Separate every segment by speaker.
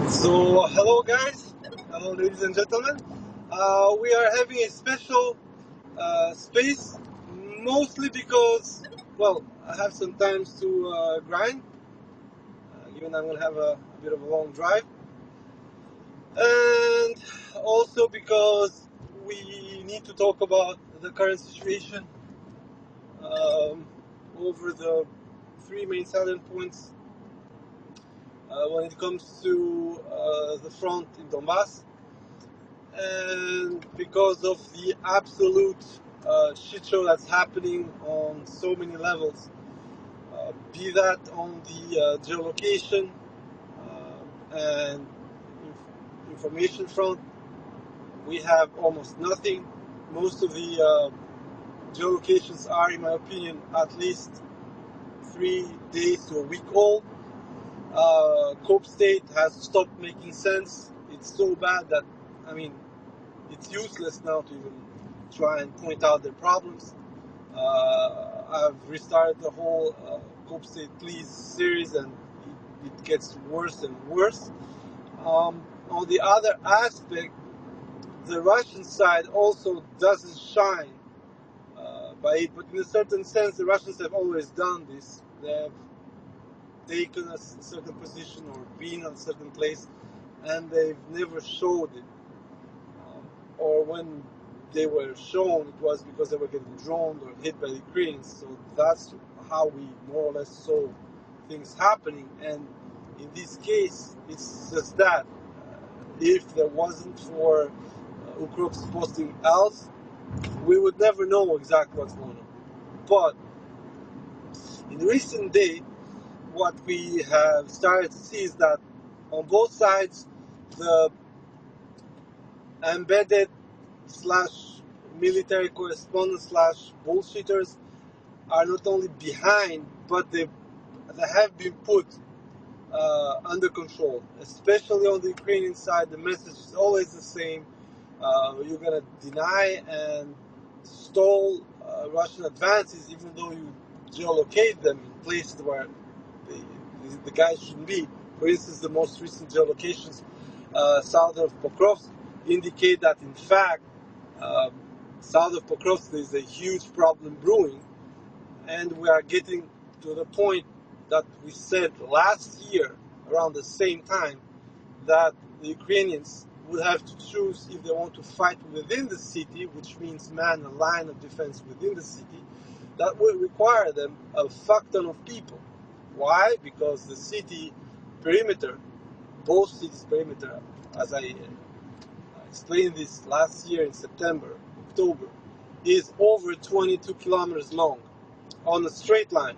Speaker 1: So, hello guys, hello ladies and gentlemen. We are having a special space, mostly because, well, I have some time to grind, given I'm going to have a bit of a long drive, and also because we need to talk about the current situation um, over the three main salient points when it comes to the front in Donbass. And because of the absolute shit show that's happening on so many levels, be that on the geolocation and information front, we have almost nothing. Most of the geolocations are, in my opinion, at least 3 days to a week old. Cope State has stopped making sense. It's so bad that, I mean, it's useless now to even try and point out their problems. I've restarted the whole Cope State Please series, and it gets worse and worse. On the other aspect, the Russian side also doesn't shine by it, but in a certain sense, the Russians have always done this. They have taken a certain position or been in a certain place, and they've never showed it. Or when they were shown, it was because they were getting droned or hit by the Ukrainians. So that's how we more or less saw things happening. And in this case, it's just that. If there wasn't for Ukrop's posting else, we would never know exactly what's going on. But in recent day, what we have started to see is that on both sides, the embedded / military correspondents / bullshitters are not only behind, but they have been put under control. Especially on the Ukrainian side, the message is always the same. You're going to deny and stall Russian advances, even though you geolocate them in places where the guys shouldn't be. For instance, the most recent geolocations south of Pokrovsk indicate that, in fact, south of Pokrovsk there is a huge problem brewing, and we are getting to the point that we said last year around the same time, that the Ukrainians would have to choose if they want to fight within the city, which means man a line of defense within the city. That would require them a fuck ton of people. Why? Because the city perimeter, both cities perimeter, as I explained this last year in September, October, is over 22 kilometers long on a straight line.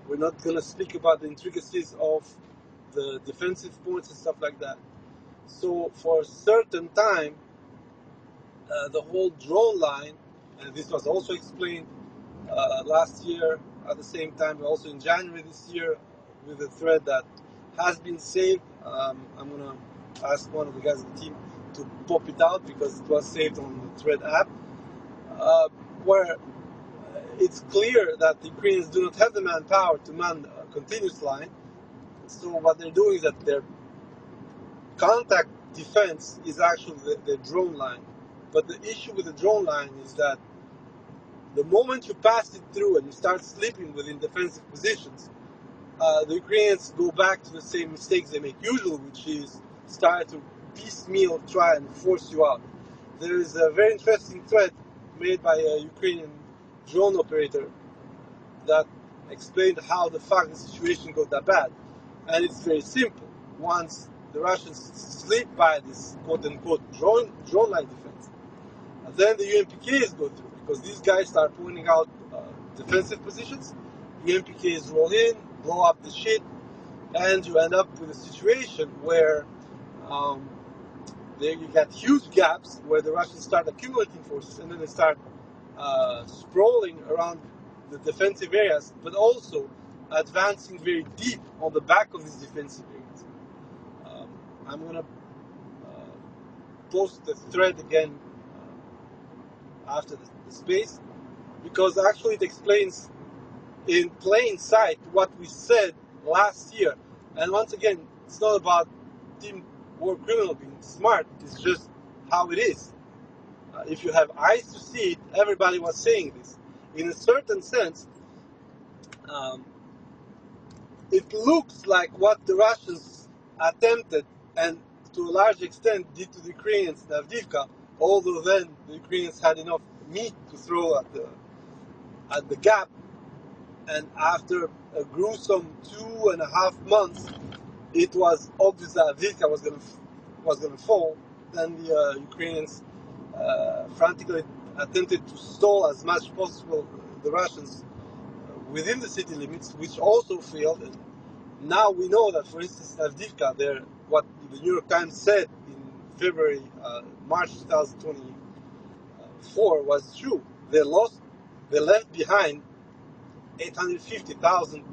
Speaker 1: We're not going to speak about the intricacies of the defensive points and stuff like that. So for a certain time, the whole drone line, and this was also explained last year at the same time, also in January this year, with a thread that has been saved. I'm going to ask one of the guys on the team to pop it out because it was saved on the Thread app, where it's clear that the Ukrainians do not have the manpower to man a continuous line. So what they're doing is that their contact defense is actually the drone line. But the issue with the drone line is that the moment you pass it through and you start slipping within defensive positions, the Ukrainians go back to the same mistakes they make usually, which is start to piecemeal try and force you out. There is a very interesting thread made by a Ukrainian drone operator that explained how the fuck the situation got that bad. And it's very simple. Once the Russians slip by this quote-unquote drone line defense, then the UMPKs go through, because these guys start pointing out defensive positions. UMPKs roll in, blow up the shit, and you end up with a situation where there you got huge gaps where the Russians start accumulating forces, and then they start sprawling around the defensive areas, but also advancing very deep on the back of these defensive areas. I'm going to post the thread again after the space, because actually it explains in plain sight what we said last year. And once again, it's not about Team war criminal being smart. It's just how it is. If you have eyes to see it, everybody was saying this. In a certain sense, um, it looks like what the Russians attempted and to a large extent did to the Ukrainians in Avdiivka, although then the Ukrainians had enough meat to throw at the gap, and after a gruesome 2.5 months, it was obvious that Avdiivka was gonna fall. Then the Ukrainians frantically attempted to stall as much as possible the Russians within the city limits, which also failed. And now we know that, for instance, Avdiivka, what the New York Times said in March 2024 was true. They left behind 850,000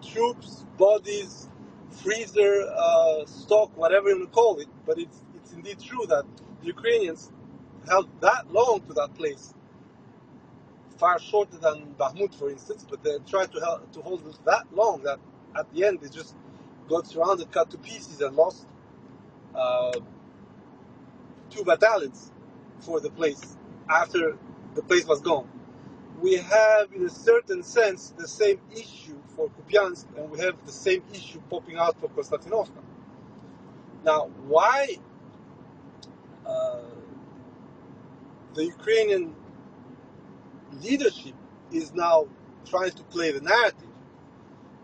Speaker 1: troops, bodies, freezer, stock, whatever you want to call it. But it's indeed true that the Ukrainians held that long to that place, far shorter than Bakhmut, for instance, but they tried to hold it that long that at the end they just got surrounded, cut to pieces, and lost 2 battalions for the place after the place was gone. We have, in a certain sense, the same issue for Kupiansk, and we have the same issue popping out for Konstantinovka. Now, why the Ukrainian leadership is now trying to play the narrative?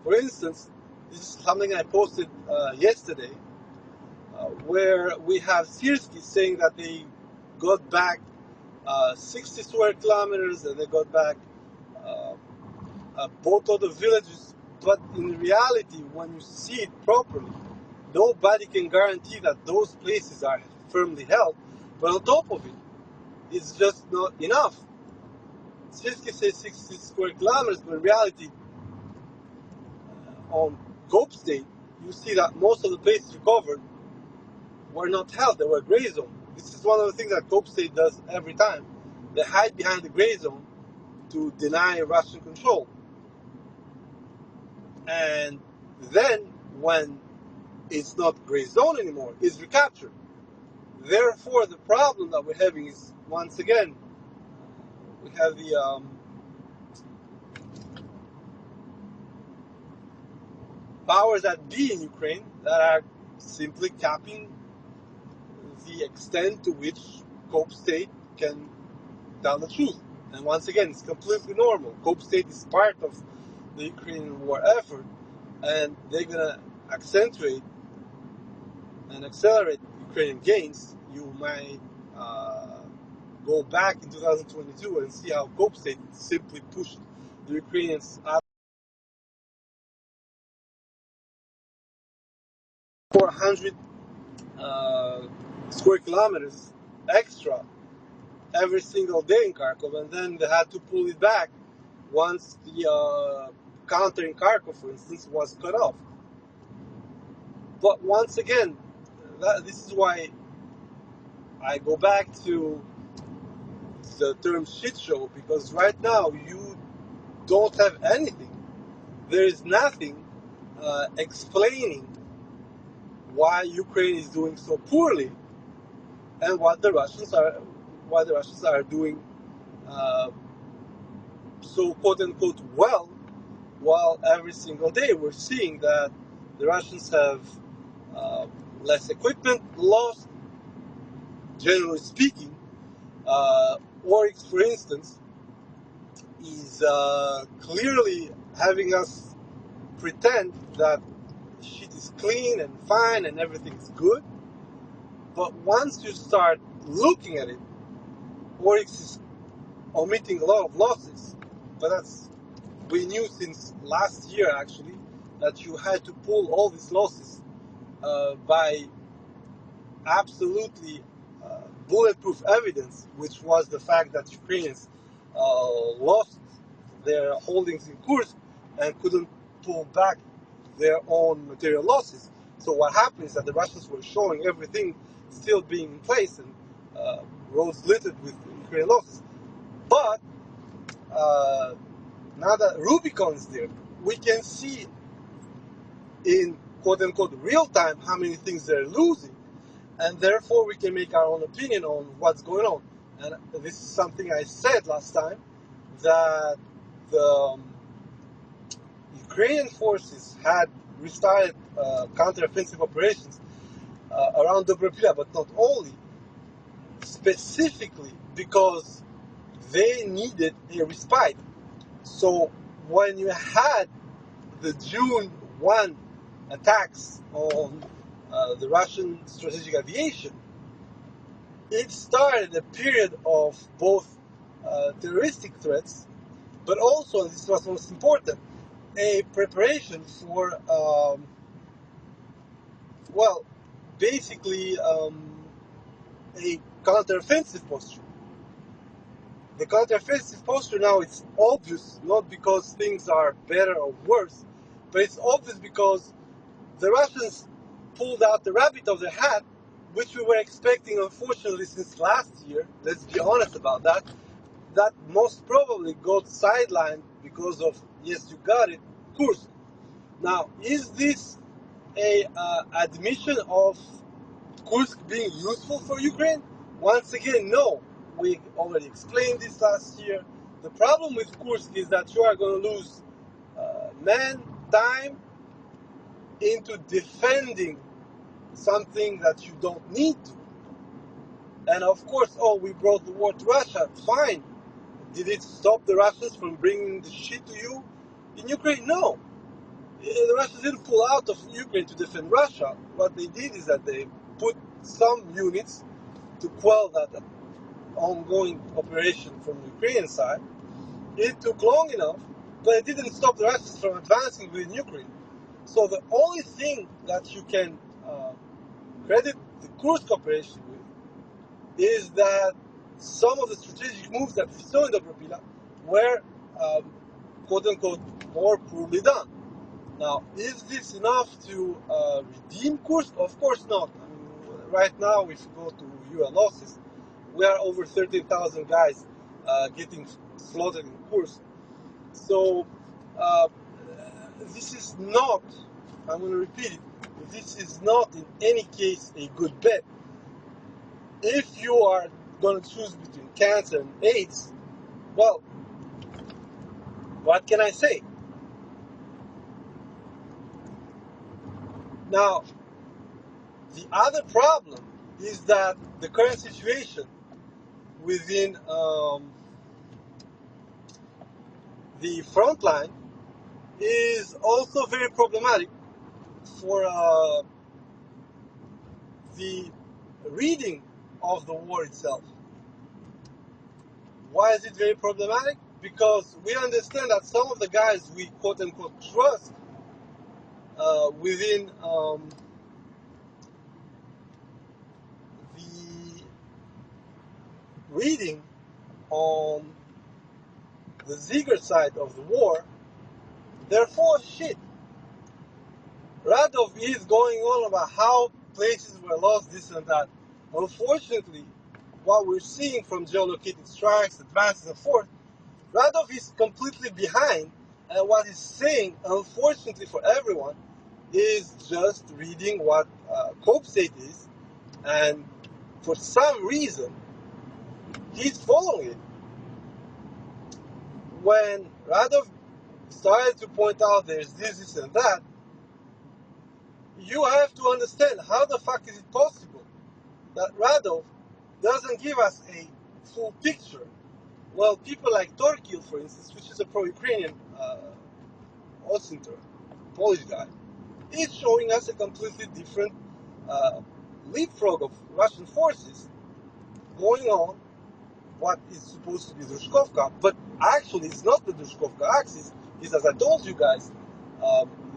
Speaker 1: For instance, this is something I posted yesterday, where we have Syrski saying that they got back 60 square kilometers and they got back both of the villages. But in reality, when you see it properly, nobody can guarantee that those places are firmly held. But on top of it, it's just not enough. Syrski says 60 square kilometers, but in reality, on Cope State, you see that most of the places recovered were not held, they were gray zone. This is one of the things that Cope State does every time. They hide behind the gray zone to deny Russian control. And then, when it's not gray zone anymore, it's recaptured. Therefore, the problem that we're having is, once again, we have the powers that be in Ukraine that are simply capping the extent to which Cope State can tell the truth. And once again, it's completely normal. Cope State is part of the Ukrainian war effort, and they're gonna accentuate and accelerate Ukrainian gains. You might go back in 2022 and see how Cope State simply pushed the Ukrainians out 400 square kilometers extra every single day in Kharkov, and then they had to pull it back once the counter in Kharkov, for instance, was cut off. But once again, this is why I go back to the term shit show, because right now you don't have anything. There is nothing explaining why Ukraine is doing so poorly and why the Russians are doing so quote unquote well, while every single day we're seeing that the Russians have less equipment, lost, generally speaking. Oryx, for instance, is clearly having us pretend that shit is clean and fine and everything's good. But once you start looking at it, Oryx is omitting a lot of losses. But we knew since last year, actually, that you had to pull all these losses by absolutely bulletproof evidence, which was the fact that Ukrainians lost their holdings in Kursk and couldn't pull back their own material losses. So what happened is that the Russians were showing everything still being in place and roads littered with Ukrainian losses. But now that Rubicon is there, we can see in quote-unquote real time how many things they're losing, and therefore we can make our own opinion on what's going on. And this is something I said last time, that the Ukrainian forces had restarted counter-offensive operations around Dobropila, but not only, specifically because they needed a respite. So when you had the June 1 attacks on the Russian strategic aviation, it started a period of both terroristic threats, but also, and this was most important, a preparation for, well, basically a counteroffensive posture. The counteroffensive posture now, it's obvious, not because things are better or worse, but it's obvious because the Russians pulled out the rabbit of their hat, which we were expecting, unfortunately, since last year. Let's be honest about that. That most probably got sidelined because of, yes, you got it, Kursk. Now, is this a admission of Kursk being useful for Ukraine? Once again, no. We already explained this last year. The problem with Kursk is that you are going to lose men, time into defending something that you don't need to. And of course, oh, we brought the war to Russia. Fine. Did it stop the Russians from bringing the shit to you in Ukraine? No. The Russians didn't pull out of Ukraine to defend Russia. What they did is that they put some units to quell that ongoing operation from the Ukrainian side. It took long enough, but it didn't stop the Russians from advancing within Ukraine. So the only thing that you can credit the Kursk operation with is that some of the strategic moves that we saw in Dobropila were, quote-unquote, more poorly done. Now, is this enough to redeem Kursk? Of course not. I mean, right now, if you go to UN losses, we are over 13,000 guys getting slaughtered in Kursk. So, this is not, I'm going to repeat it, this is not in any case a good bet. If you are going to choose between cancer and AIDS, well, what can I say? Now, the other problem is that the current situation within the front line is also very problematic for the reading of the war itself. Why is it very problematic? Because we understand that some of the guys we quote-unquote trust within the reading on the Ziegler side of the war, they're full of shit. Radov is going on about how places were lost, this and that. Unfortunately, what we're seeing from geolocated strikes, advances, and forth, Radov is completely behind, and what he's saying, unfortunately for everyone, is just reading what Cope State is, and for some reason, he's following it. When Radov started to point out there's this, and that, you have to understand how the fuck is it possible that Radov doesn't give us a full picture. Well, people like Torkil, for instance, which is a pro-Ukrainian Osinter, Polish guy, is showing us a completely different leapfrog of Russian forces going on what is supposed to be Drushkovka, but actually it's not the Drushkovka axis. It's, as I told you guys,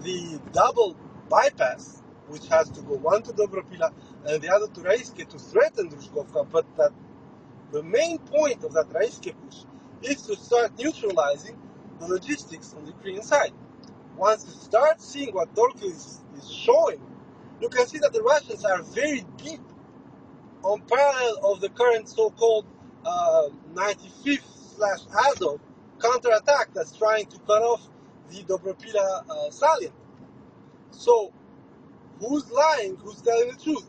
Speaker 1: the double bypass, which has to go one to Dobropila and the other to Raiske to threaten Drushkovka, but that the main point of that Raiske push is to start neutralizing the logistics on the Ukrainian side. Once you start seeing what Torkil is showing, you can see that the Russians are very deep on parallel of the current so-called 95th/Azov counterattack that's trying to cut off the Dobropila salient. So Who's lying? Who's telling the truth?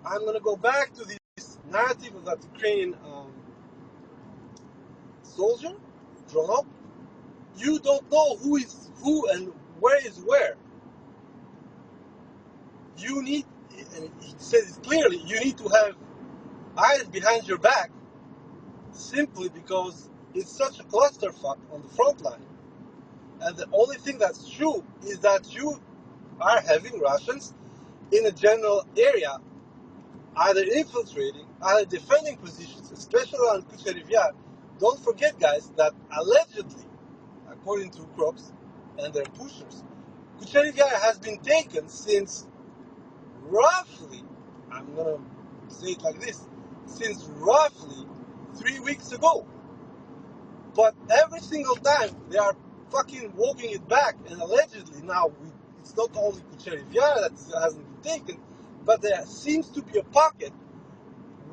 Speaker 1: I'm going to go back to this narrative of that Ukrainian soldier grown up. You don't know who is who and where is where. You need, and he says it clearly, you need to have eyes behind your back simply because it's such a clusterfuck on the front line. And the only thing that's true is that you are having Russians in a general area, either infiltrating, either defending positions, especially on Kucherivya. Don't forget, guys, that allegedly, according to Crops and their pushers, Kucherivya has been taken since roughly, I'm going to say it like this, since roughly 3 weeks ago. But every single time they are fucking walking it back, and allegedly now it's not only Kucherivya that hasn't been taken, but there seems to be a pocket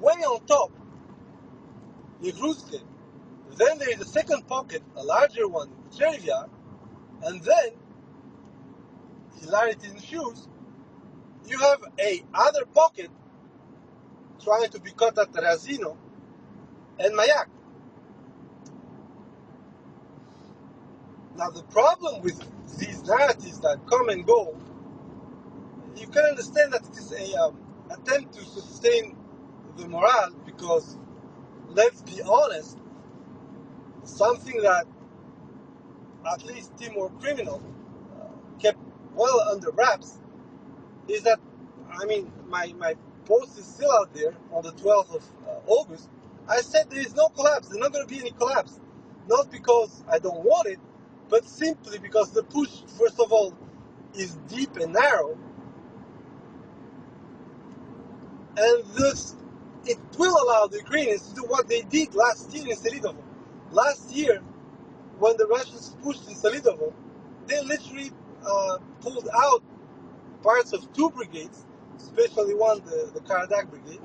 Speaker 1: way on top, Yegruske. Then there is a second pocket, a larger one, Kucherivya, and then, hilarity ensues, you have a other pocket trying to be cut at Razino and Mayak. Now the problem with these narratives that come and go, you can understand that it is a attempt to sustain the morale because, let's be honest, something that at least Timor Criminal kept well under wraps is that, I mean, my post is still out there on the 12th of August. I said there is no collapse. There's not going to be any collapse. Not because I don't want it, but simply because the push, first of all, is deep and narrow. And thus, it will allow the Ukrainians to do what they did last year in Selidovo. Last year, when the Russians pushed in Selidovo, they literally pulled out parts of two brigades, especially one, the Karadak brigade,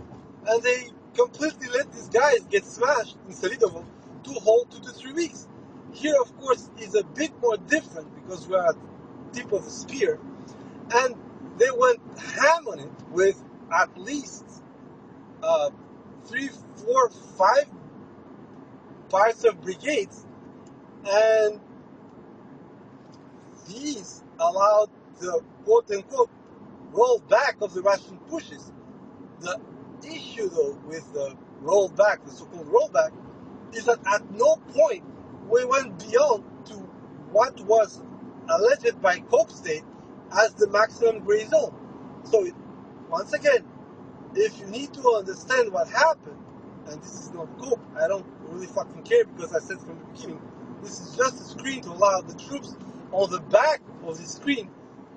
Speaker 1: and they completely let these guys get smashed in Selidovo to hold 2 to 3 weeks. Here, of course, is a bit more different because we're at the tip of the spear, and they went ham on it with at least 3, 4, 5 parts of brigades, and these allowed the quote-unquote rollback of the Russian pushes. The issue, though, with the rollback, the so-called rollback, is that at no point we went beyond to what was alleged by Cope State as the maximum gray zone. So, once again, if you need to understand what happened, and this is not Cope, I don't really fucking care because I said from the beginning, this is just a screen to allow the troops on the back of the screen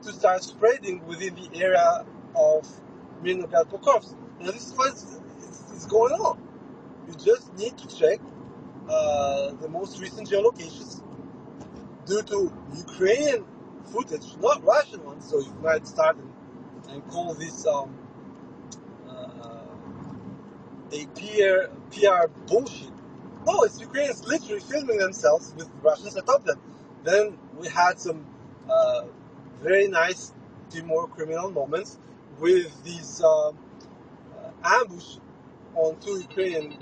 Speaker 1: to start spreading within the area of Mirnograd-Pokrovsk. Now this is what is going on. You just need to check the most recent geolocations due to Ukrainian footage, not Russian ones, so you might start and call this a PR bullshit. No, it's Ukrainians literally filming themselves with Russians atop them. Then we had some very nice Timor Criminal moments with these ambush on 2 Ukrainian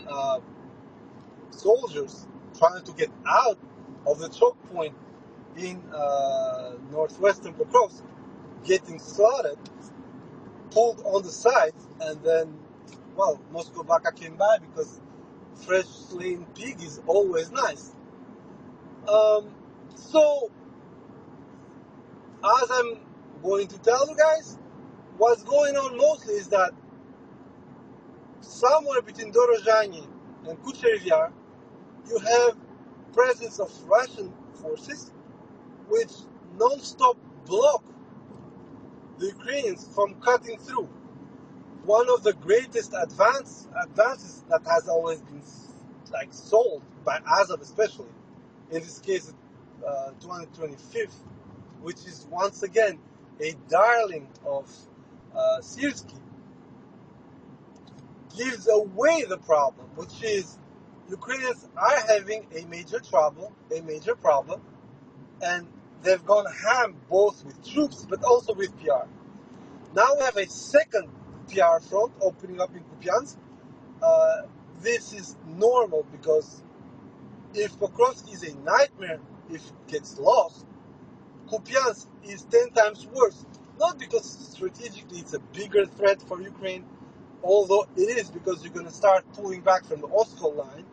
Speaker 1: soldiers trying to get out of the choke point in northwestern Pokrovsk, getting slaughtered, pulled on the side, and then, well, Moscow Baka came by because fresh slain pig is always nice. So, as I'm going to tell you guys, what's going on mostly is that somewhere between Dorozhany and Kucherivya, you have presence of Russian forces which non-stop block the Ukrainians from cutting through. One of the greatest advances that has always been sold by Azov, especially in this case 2025, which is once again a darling of Syrskyi, gives away the problem, which is Ukrainians are having a major problem, and they've gone ham both with troops but also with PR. Now we have a second PR front opening up in Kupiansk. This is normal because if Pokrovsk is a nightmare if it gets lost, Kupiansk is 10 times worse. Not because strategically it's a bigger threat for Ukraine, although it is, because you're going to start pulling back from the Oskol line,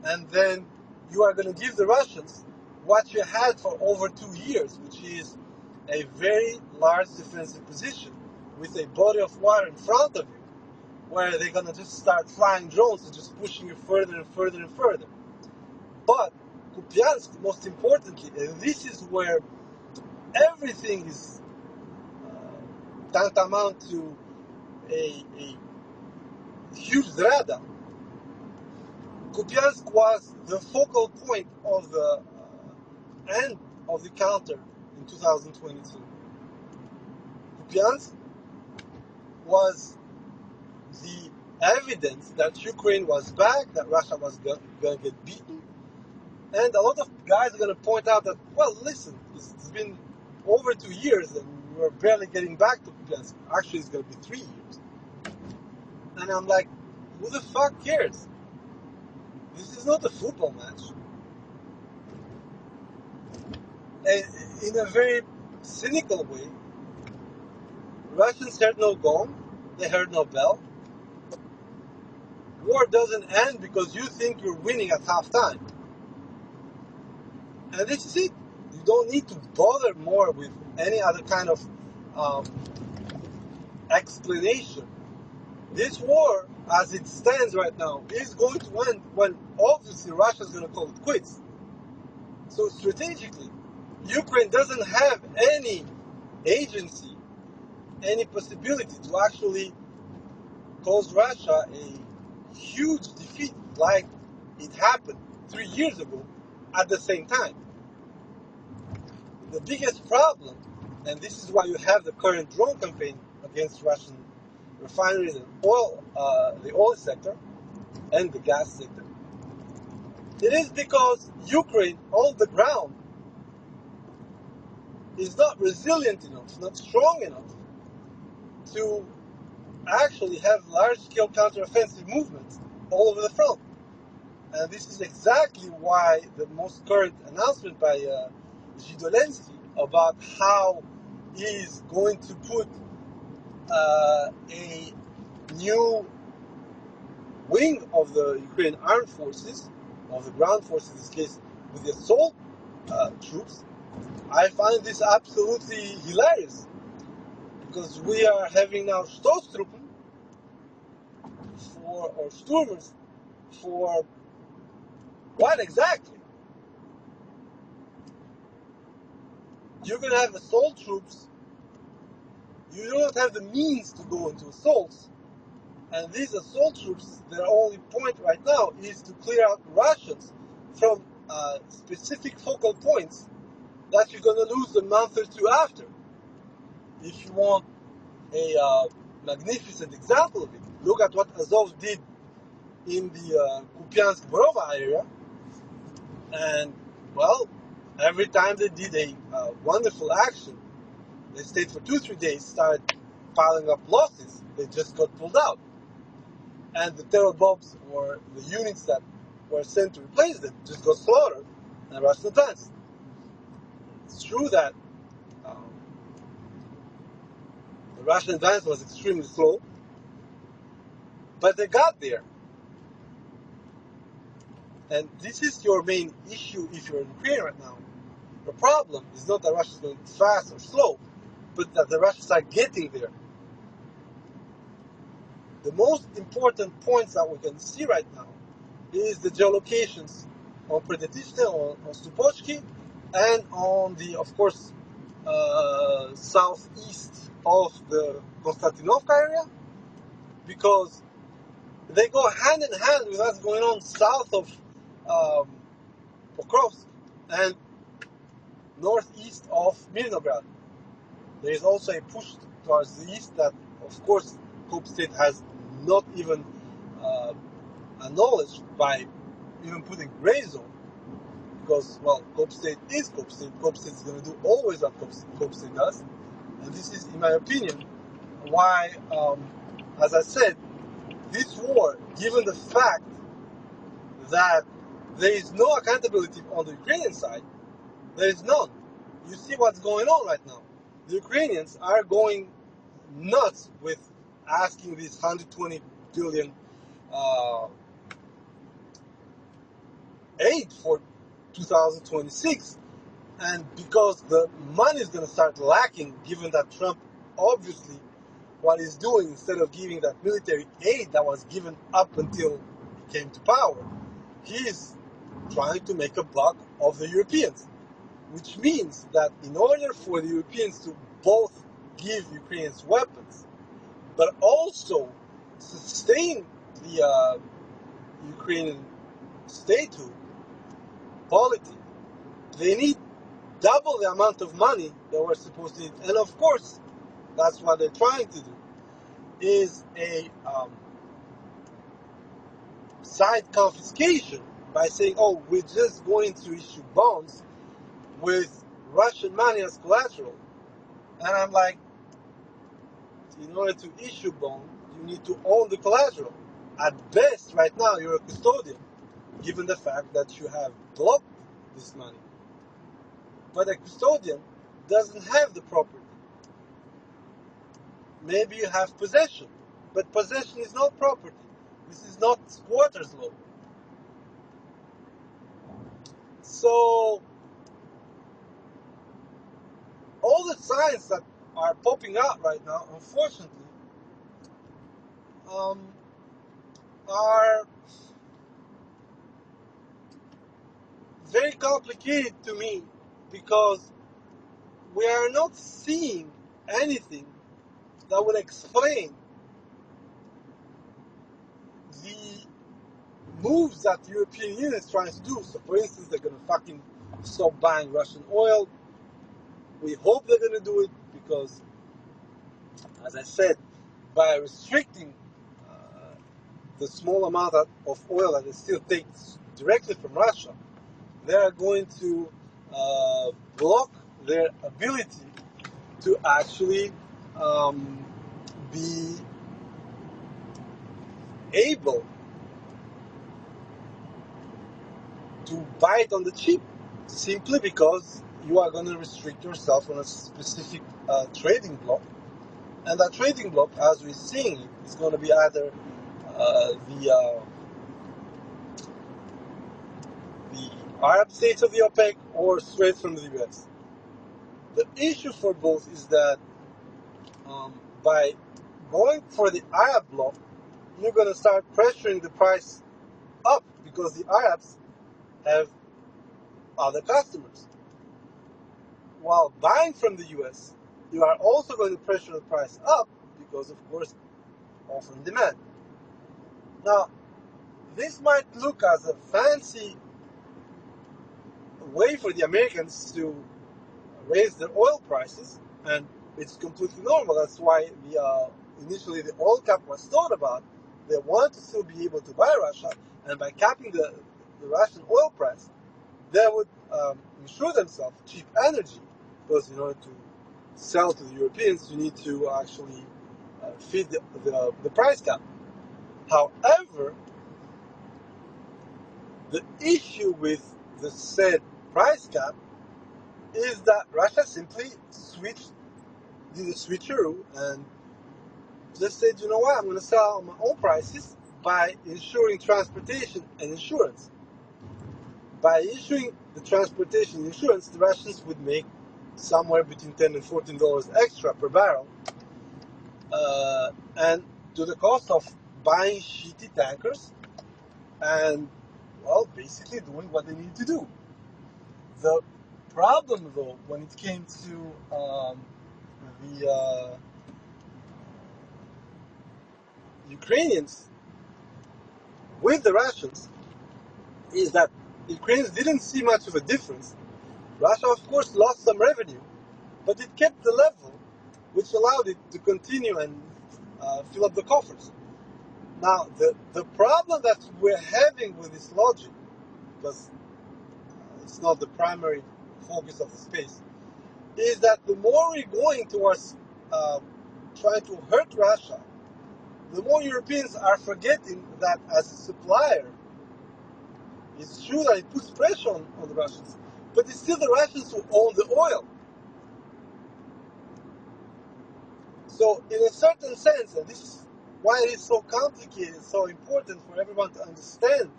Speaker 1: and then you are going to give the Russians what you had for over 2 years, which is a very large defensive position with a body of water in front of you, where they're going to just start flying drones and just pushing you further and further and further. But Kupiansk, most importantly, and this is where everything is tantamount to a huge zrada. Kupiansk was the focal point of the end of the counter in 2022. Kupiansk was the evidence that Ukraine was back, that Russia was going to get beaten. And a lot of guys are going to point out that, well, listen, it's been over 2 years and we're barely getting back to Kupiansk. Actually, it's going to be 3 years. And I'm like, who the fuck cares? This is not a football match. And in a very cynical way, Russians heard no gong, they heard no bell. War doesn't end because you think you're winning at halftime. And this is it. You don't need to bother more with any other kind of explanation. This war, as it stands right now, is going to end when obviously Russia is going to call it quits. So strategically, Ukraine doesn't have any agency, any possibility to actually cause Russia a huge defeat like it happened 3 years ago at the same time. The biggest problem, and this is why you have the current drone campaign against Russian refineries and the oil sector and the gas sector, it is because Ukraine on the ground is not resilient enough, not strong enough to actually have large-scale counteroffensive movements all over the front. And this is exactly why the most current announcement by Zhidolensky about how he is going to put a new wing of the Ukrainian armed forces, of the ground forces in this case, with the assault troops. I find this absolutely hilarious, because we are having now Stoßtruppen or Sturmers for what exactly? You're going to have assault troops. You do not have the means to go into assaults. And these assault troops, their only point right now is to clear out Russians from specific focal points that you're going to lose a month or two after. If you want a magnificent example of it, look at what Azov did in the Kupiansk-Borova area. And, well, every time they did a wonderful action, they stayed for 2-3 days, started piling up losses, they just got pulled out. And the terror bombs or the units that were sent to replace them just got slaughtered and Russian advanced. It's true that the Russian advance was extremely slow, but they got there. And this is your main issue if you're in Ukraine right now. The problem is not that Russia is going fast or slow, but that the Russians are getting there. The most important points that we can see right now is the geolocations on Predetichne, on Stupochki, and on the, of course, southeast of the Konstantinovka area, because they go hand in hand with what's going on south of Pokrovsk and northeast of Mirnograd. There is also a push towards the east that, of course, Cope State has not even acknowledged by even putting gray zone, because, well, Cope State is Cope State. Cope State is going to do always what Cope State does. And this is, in my opinion, why, as I said, this war, given the fact that there is no accountability on the Ukrainian side, there is none. You see what's going on right now. The Ukrainians are going nuts with asking this 120 billion aid for 2026, and because the money is going to start lacking, given that Trump obviously what he's doing, instead of giving that military aid that was given up until he came to power, he's trying to make a buck of the Europeans, which means that in order for the Europeans to both give Ukrainians weapons but also sustain the Ukrainian statehood polity, they need double the amount of money that we're supposed to need. And of course, that's what they're trying to do, is a side confiscation by saying, oh, we're just going to issue bonds with Russian money as collateral. And I'm like, in order to issue bond, you need to own the collateral. At best, right now, you're a custodian, given the fact that you have blocked this money. But a custodian doesn't have the property. Maybe you have possession, but possession is not property. This is not squatters' law. So, all the signs that are popping out right now, unfortunately, are very complicated to me, because we are not seeing anything that would explain the moves that the European Union is trying to do. So, for instance, they're going to fucking stop buying Russian oil. We hope they're going to do it because, as I said, by restricting the small amount of oil that they still take directly from Russia, they are going to block their ability to actually be able to buy it on the cheap, simply because you are going to restrict yourself on a specific trading block. And that trading block, as we're seeing it, is going to be either the Arab states of the OPEC or straight from the US. The issue for both is that by going for the Arab bloc, you're going to start pressuring the price up, because the Arabs have other customers. While buying from the US, you are also going to pressure the price up because, of course, offer and demand. Now, this might look as a fancy way for the Americans to raise their oil prices, and it's completely normal. That's why initially the oil cap was thought about. They wanted to still be able to buy Russia, and by capping the Russian oil price, they would ensure themselves cheap energy, because in order to sell to the Europeans, you need to actually feed the price cap. However, the issue with the said price cap is that Russia simply did a switcheroo and just said, you know what, I'm going to sell my own prices by ensuring transportation and insurance. By issuing the transportation insurance, the Russians would make somewhere between $10 and $14 extra per barrel, and to the cost of buying shitty tankers and, well, basically doing what they need to do. The problem, though, when it came to the Ukrainians with the Russians, is that the Ukrainians didn't see much of a difference. Russia, of course, lost some revenue, but it kept the level, which allowed it to continue and fill up the coffers. Now, the problem that we're having with this logic, because it's not the primary focus of the space, is that the more we're going towards trying to hurt Russia, the more Europeans are forgetting that as a supplier, it's true that it puts pressure on the Russians, but it's still the Russians who own the oil. So in a certain sense, and this is why it is so complicated, so important for everyone to understand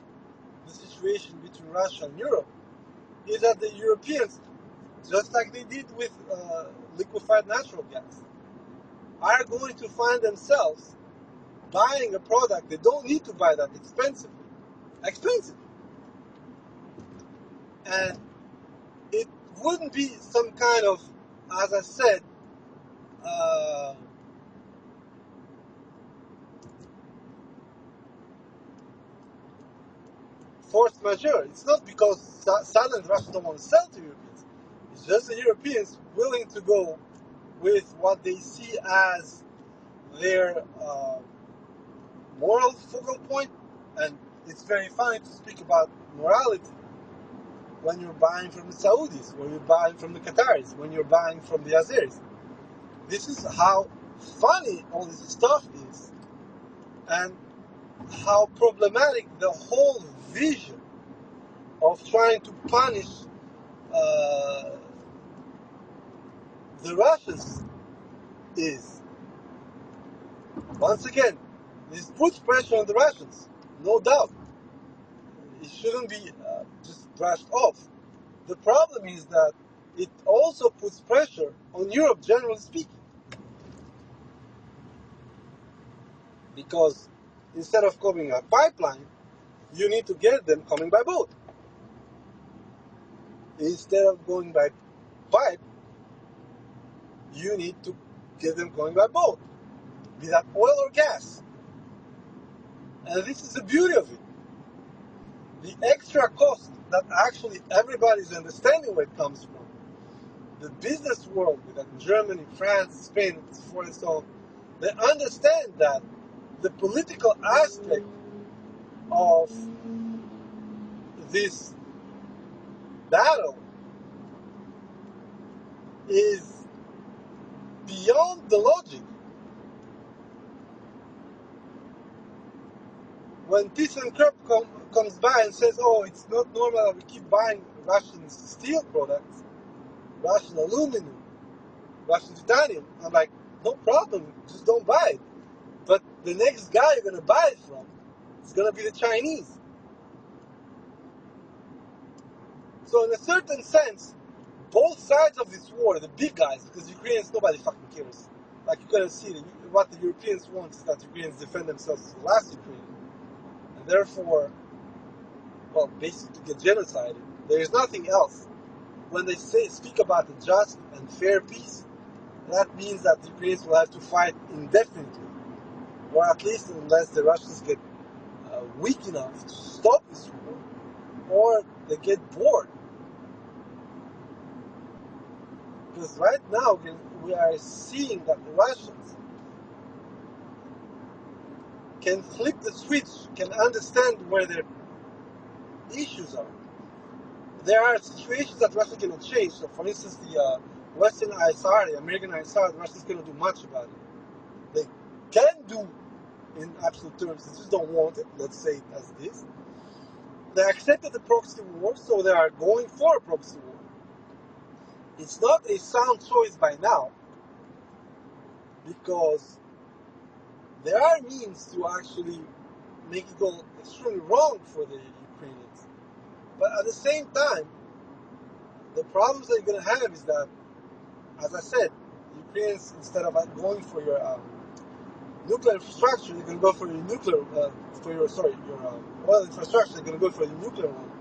Speaker 1: the situation between Russia and Europe, is that the Europeans, just like they did with liquefied natural gas, are going to find themselves buying a product they don't need to buy that expensive. And it wouldn't be some kind of, as I said, force majeure. It's not because suddenly Russia don't want to sell to Europeans. It's just the Europeans willing to go with what they see as their moral focal point. And it's very funny to speak about morality when you're buying from the Saudis, when you're buying from the Qataris, when you're buying from the Azeris. This is how funny all this stuff is, and how problematic the whole vision of trying to punish the Russians is. Once again, this puts pressure on the Russians, no doubt. It shouldn't be just brushed off. The problem is that it also puts pressure on Europe, generally speaking. Because instead of coming by pipeline, you need to get them coming by boat. Instead of going by pipe, you need to get them going by boat, be that oil or gas. And this is the beauty of it. The extra cost that actually everybody's understanding where it comes from. The business world, within Germany, France, Spain, and so on, they understand that the political aspect of this battle is beyond the logic. When ThyssenKrupp comes by and says, oh, it's not normal that we keep buying Russian steel products, Russian aluminum, Russian titanium, I'm like, no problem, just don't buy it. But the next guy you're going to buy it from is going to be the Chinese. So in a certain sense, both sides of this war, the big guys, because Ukrainians, nobody fucking cares. Like you're going to see, what the Europeans want is that Ukrainians defend themselves as the last Ukrainian. And therefore, well, basically to get genocided. There is nothing else. When they speak about a just and fair peace, that means that the Ukrainians will have to fight indefinitely. Or at least unless the Russians get weak enough to stop this war, or they get bored. Because right now we are seeing that the Russians can flip the switch, can understand where their issues are. There are situations that Russia cannot change. So, for instance, the Western ISR, the American ISR, the Russians cannot do much about it. They can do in absolute terms, they just don't want it, let's say it as it is. They accepted the proxy war, so they are going for a proxy war. It's not a sound choice by now, because there are means to actually make it go extremely wrong for the Ukrainians. But at the same time, the problems that you're going to have is that, as I said, Ukrainians, instead of going for your nuclear infrastructure, you're going to go for your oil infrastructure, you're going to go for the nuclear one.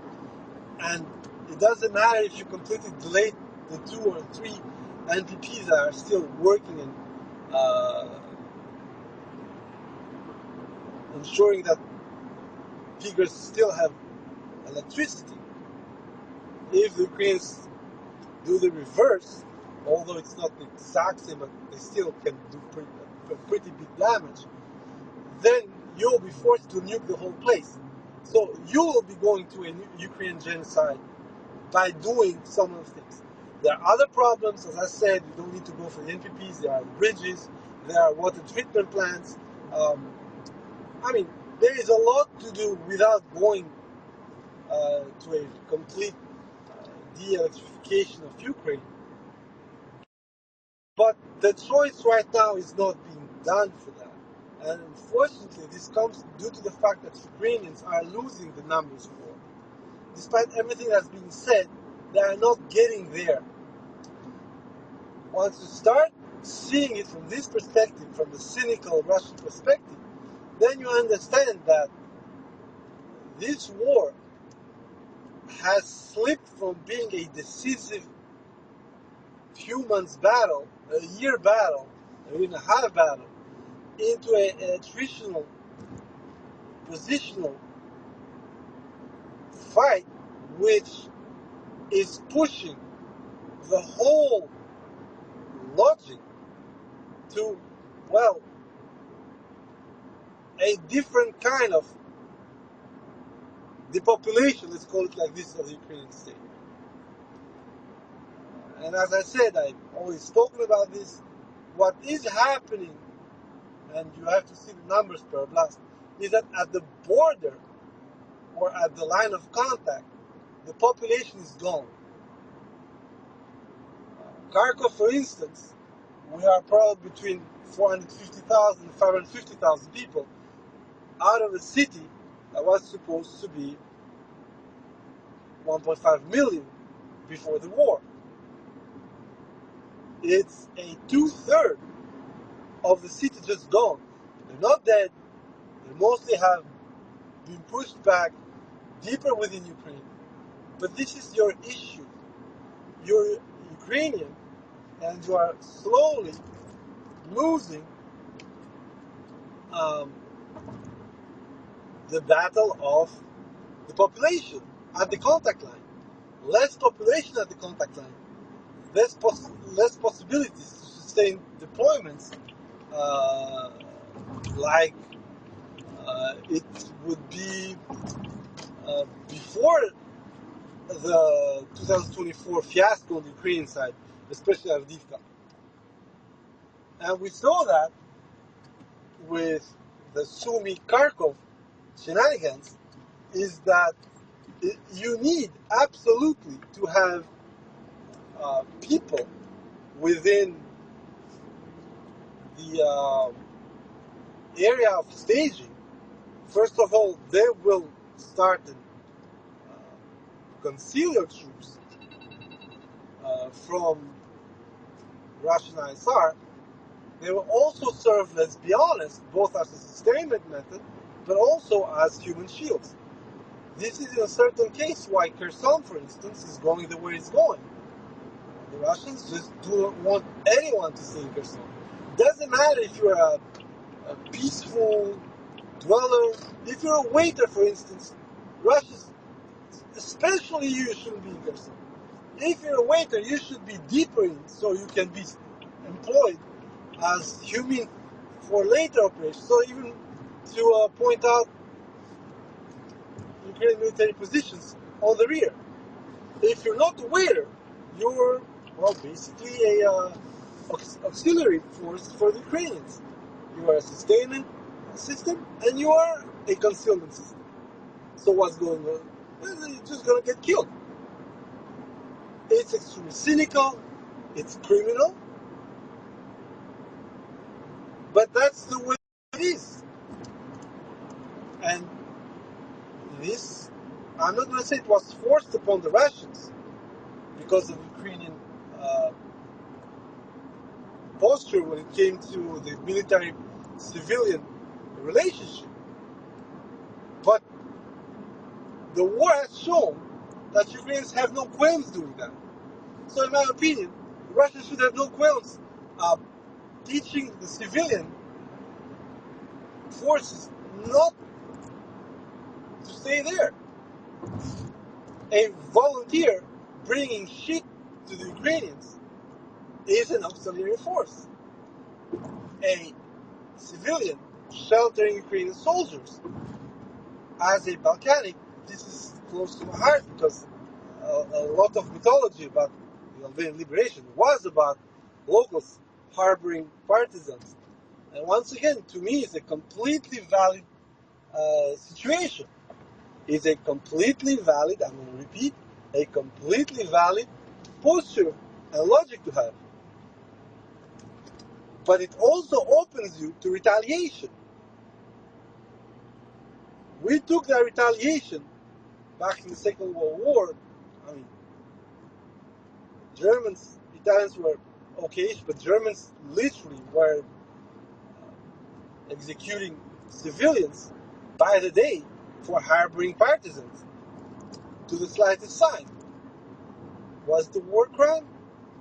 Speaker 1: And it doesn't matter if you completely delete the 2 or 3 NPPs that are still working and ensuring that figures still have electricity. If the Ukrainians do the reverse, although it's not the exact same, but they still can do pretty big damage, then you'll be forced to nuke the whole place. So you will be going to a Ukrainian genocide by doing some of the things. There are other problems, as I said. You don't need to go for the NPPs. There are bridges, there are water treatment plants. I mean, there is a lot to do without going to a complete de-electrification of Ukraine. But the choice right now is not being done for that. And unfortunately, this comes due to the fact that Ukrainians are losing the numbers war. Despite everything that's being said, they are not getting there. Once you start seeing it from this perspective, from the cynical Russian perspective, then you understand that this war has slipped from being a decisive few months battle, a year battle, a year and a half battle, into a attritional, positional fight, which is pushing the whole logic to, well, a different kind of depopulation, let's call it like this, of the Ukrainian state. And as I said, I've always spoken about this. What is happening, and you have to see the numbers per blast, is that at the border or at the line of contact, the population is gone. Kharkov, for instance, we are probably between 450,000 and 550,000 people out of a city that was supposed to be 1.5 million before the war. It's a 2/3 of the city just gone. They're not dead. They mostly have been pushed back deeper within Ukraine. But this is your issue. You're Ukrainian, and you are slowly losing the battle of the population at the contact line. Less population at the contact line, less possibilities to sustain deployments like it would be before the 2024 fiasco on the Ukrainian side, especially Avdiivka. And we saw that with the Sumy Kharkov shenanigans, is that you need absolutely to have people within the area of staging. First of all, they will start to conceal your troops from Russian ISR. They will also serve, let's be honest, both as a sustainment method, but also as human shields. This is in a certain case why Kherson, for instance, is going the way it's going. The Russians just do not want anyone to stay in Kherson. Doesn't matter if you're a peaceful dweller. If you're a waiter, for instance, Russians, especially you, shouldn't be in Kherson. If you're a waiter, you should be deeper in, so you can be employed as human for later operations. So even to point out Ukrainian military positions on the rear. If you're not a waiter, you're, well, basically a auxiliary force for the Ukrainians. You are a sustainment system, and you are a concealment system. So what's going on? Well, you're just going to get killed. It's extremely cynical, it's criminal, but that's the way it is. And this, I'm not going to say it was forced upon the Russians because of Ukrainian posture when it came to the military-civilian relationship. But the war has shown that Ukrainians have no qualms doing that. So in my opinion, Russia should have no qualms teaching the civilian forces not to stay there. A volunteer bringing shit to the Ukrainians is an auxiliary force. A civilian sheltering Ukrainian soldiers. As a Balkanic, this is close to my heart because a lot of mythology about the Albanian liberation was about locals harboring partisans. And once again, to me, it's a completely valid situation. It's a completely valid, I'm going to repeat, a completely valid posture and logic to have. But it also opens you to retaliation. We took that retaliation back in the Second World War. I mean, Germans, Italians were okay, but Germans literally were executing civilians by the day for harboring partisans to the slightest sign. Was it a war crime?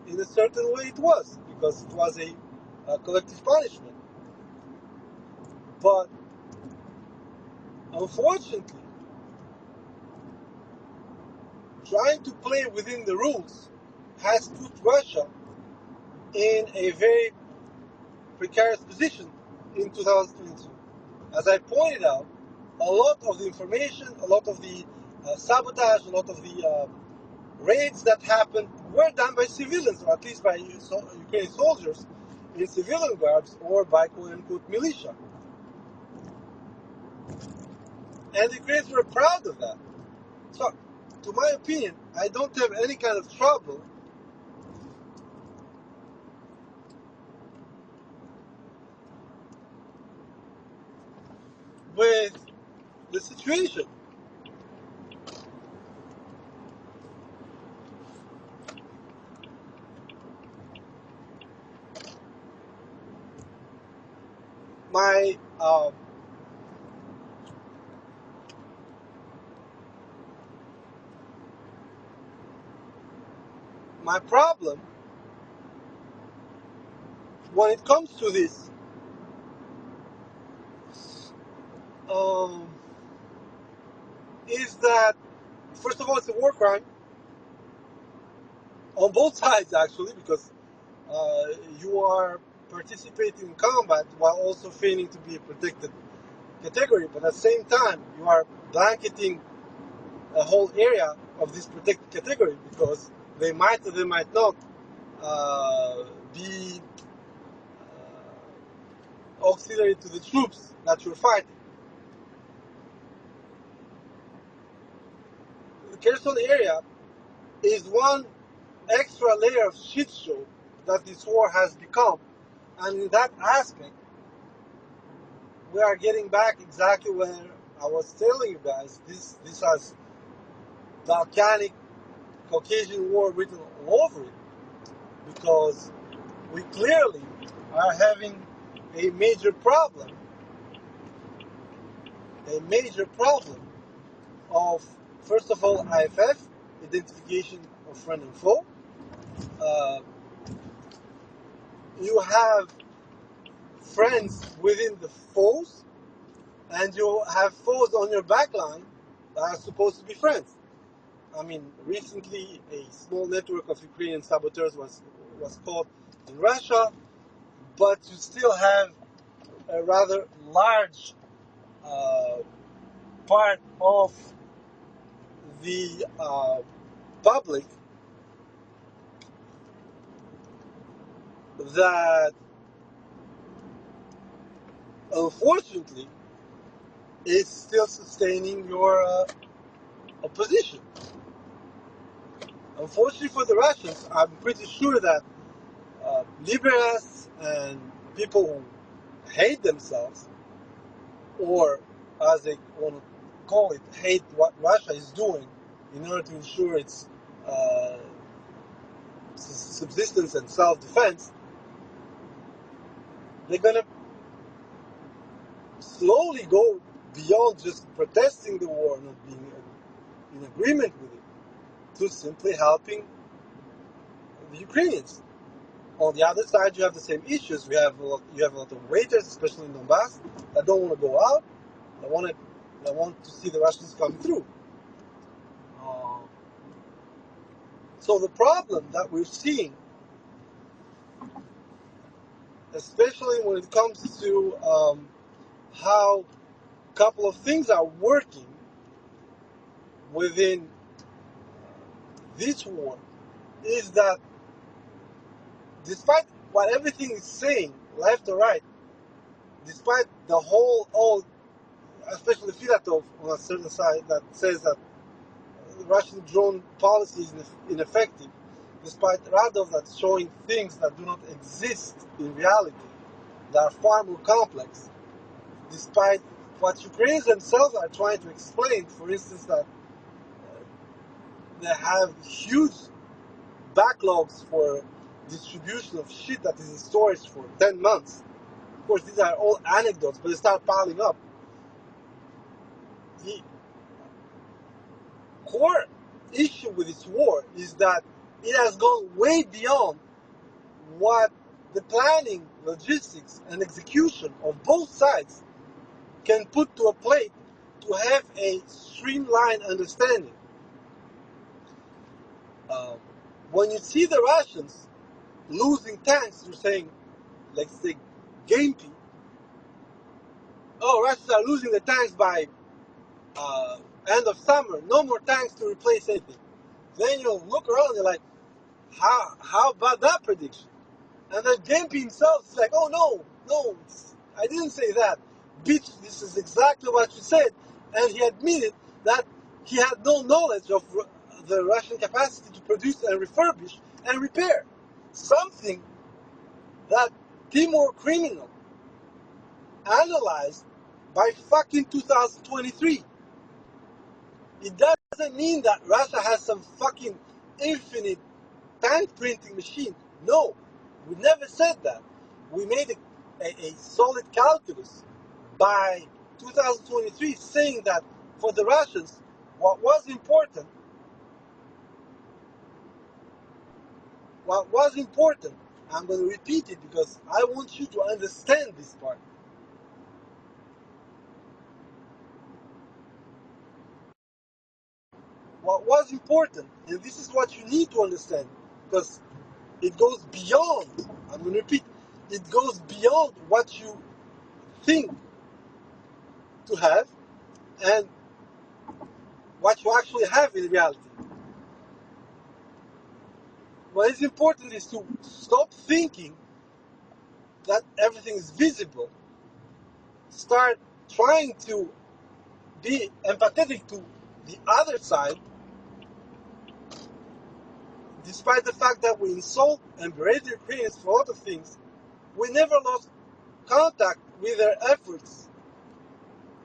Speaker 1: In a certain way it was, because it was a collective punishment. But unfortunately, trying to play within the rules has put Russia in a very precarious position in 2022. As I pointed out, a lot of the information, a lot of the sabotage, a lot of the raids that happened were done by civilians, or at least by Ukrainian soldiers in civilian garbs, or by quote-unquote militia. And the Ukrainians were proud of that. So, to my opinion, I don't have any kind of trouble with the situation. My problem when it comes to this is that, first of all, it's a war crime on both sides, actually, because you are participating in combat while also feigning to be a protected category, but at the same time, you are blanketing a whole area of this protected category, because they might or they might not be auxiliary to the troops that you're fighting. The Kherson area is one extra layer of shit show that this war has become, and in that aspect, we are getting back exactly where I was telling you guys. This has Balkanic Caucasian War written all over it, because we clearly are having a major problem of, first of all, IFF, identification of friend and foe. You have friends within the foes, and you have foes on your backline that are supposed to be friends. I mean, recently a small network of Ukrainian saboteurs was caught in Russia, but you still have a rather large part of the public that, unfortunately, is still sustaining your opposition. Unfortunately for the Russians, I'm pretty sure that liberals and people who hate themselves, or as they want to call it, hate what Russia is doing in order to ensure its subsistence and self-defense, they're going to slowly go beyond just protesting the war, not being in agreement with it, to simply helping the Ukrainians. On the other side, you have the same issues. You have a lot of waiters, especially in Donbass, that don't want to go out. They want to see the Russians come through. So the problem that we're seeing, especially when it comes to how a couple of things are working within this war is that despite what everything is saying, left or right, despite the whole, especially Filatov on a certain side that says that the Russian drone policy is ineffective, despite Radov that's showing things that do not exist in reality, that are far more complex, despite what Ukrainians themselves are trying to explain, for instance, that they have huge backlogs for distribution of shit that is in storage for 10 months. Of course, these are all anecdotes, but they start piling up. The core issue with this war is that it has gone way beyond what the planning, logistics, and execution of both sides can put to a plate to have a streamlined understanding. When you see the Russians losing tanks, you're saying, let's say, Gamepy, oh, Russians are losing the tanks by end of summer, no more tanks to replace anything. Then you look around and you're like, how about that prediction? And then Gamepy himself is like, oh no, I didn't say that. Bitch, this is exactly what you said. And he admitted that he had no knowledge of the Russian capacity to produce and refurbish and repair. Something that Timor Criminal analyzed by fucking 2023. It doesn't mean that Russia has some fucking infinite tank printing machine. No, we never said that. We made a solid calculus by 2023 saying that for the Russians, what was important, I'm going to repeat it because I want you to understand this part. What was important, and this is what you need to understand, because it goes beyond, I'm going to repeat, it goes beyond what you think to have and what you actually have in reality. What is important is to stop thinking that everything is visible. Start trying to be empathetic to the other side, despite the fact that we insult and berate the Ukrainians for a lot of things. We never lost contact with their efforts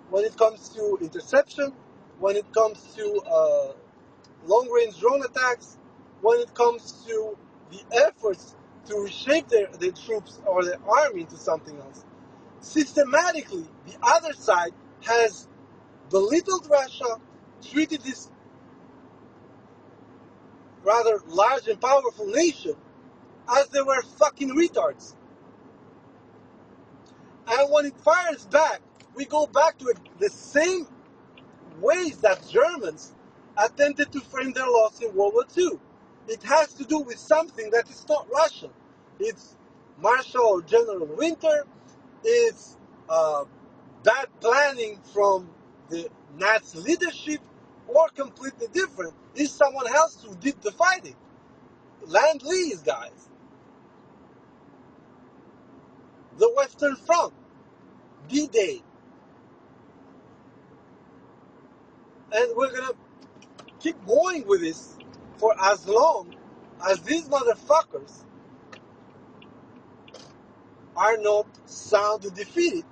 Speaker 1: when it comes to interception, when it comes to long-range drone attacks, when it comes to the efforts to reshape their troops or their army into something else. Systematically, the other side has belittled Russia, treated this rather large and powerful nation as they were fucking retards. And when it fires back, we go back to the same ways that Germans attempted to frame their loss in World War II. It has to do with something that is not Russian. It's Marshal or General Winter. It's bad planning from the Nazi leadership, or completely different. It's someone else who did the fighting. Land-Lease guys. The Western Front. D-Day. And we're going to keep going with this for as long as these motherfuckers are not soundly defeated,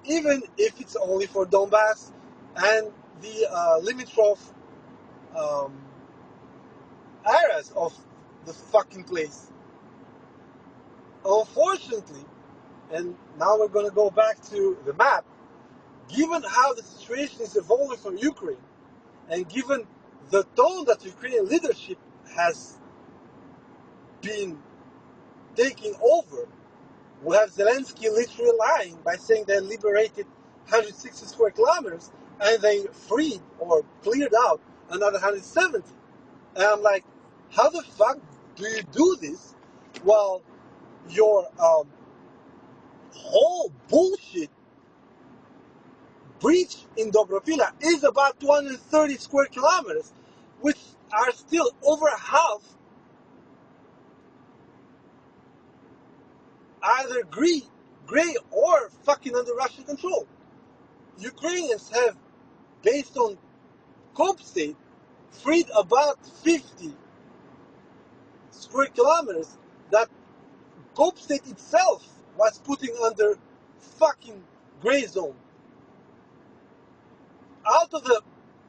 Speaker 1: even if it's only for Donbass and the Limitrov areas of the fucking place. Unfortunately, and now we're going to go back to the map, given how the situation is evolving for Ukraine, and given the tone that Ukrainian leadership has been taking over, we have Zelensky literally lying by saying they liberated 160 square kilometers and they freed or cleared out another 170. And I'm like, how the fuck do you do this while your whole bullshit breach in Dobropila is about 230 square kilometers, which are still over half either gray or fucking under Russian control. Ukrainians have, based on Cope State, freed about 50 square kilometers that Cope State itself was putting under fucking gray zone. Out of the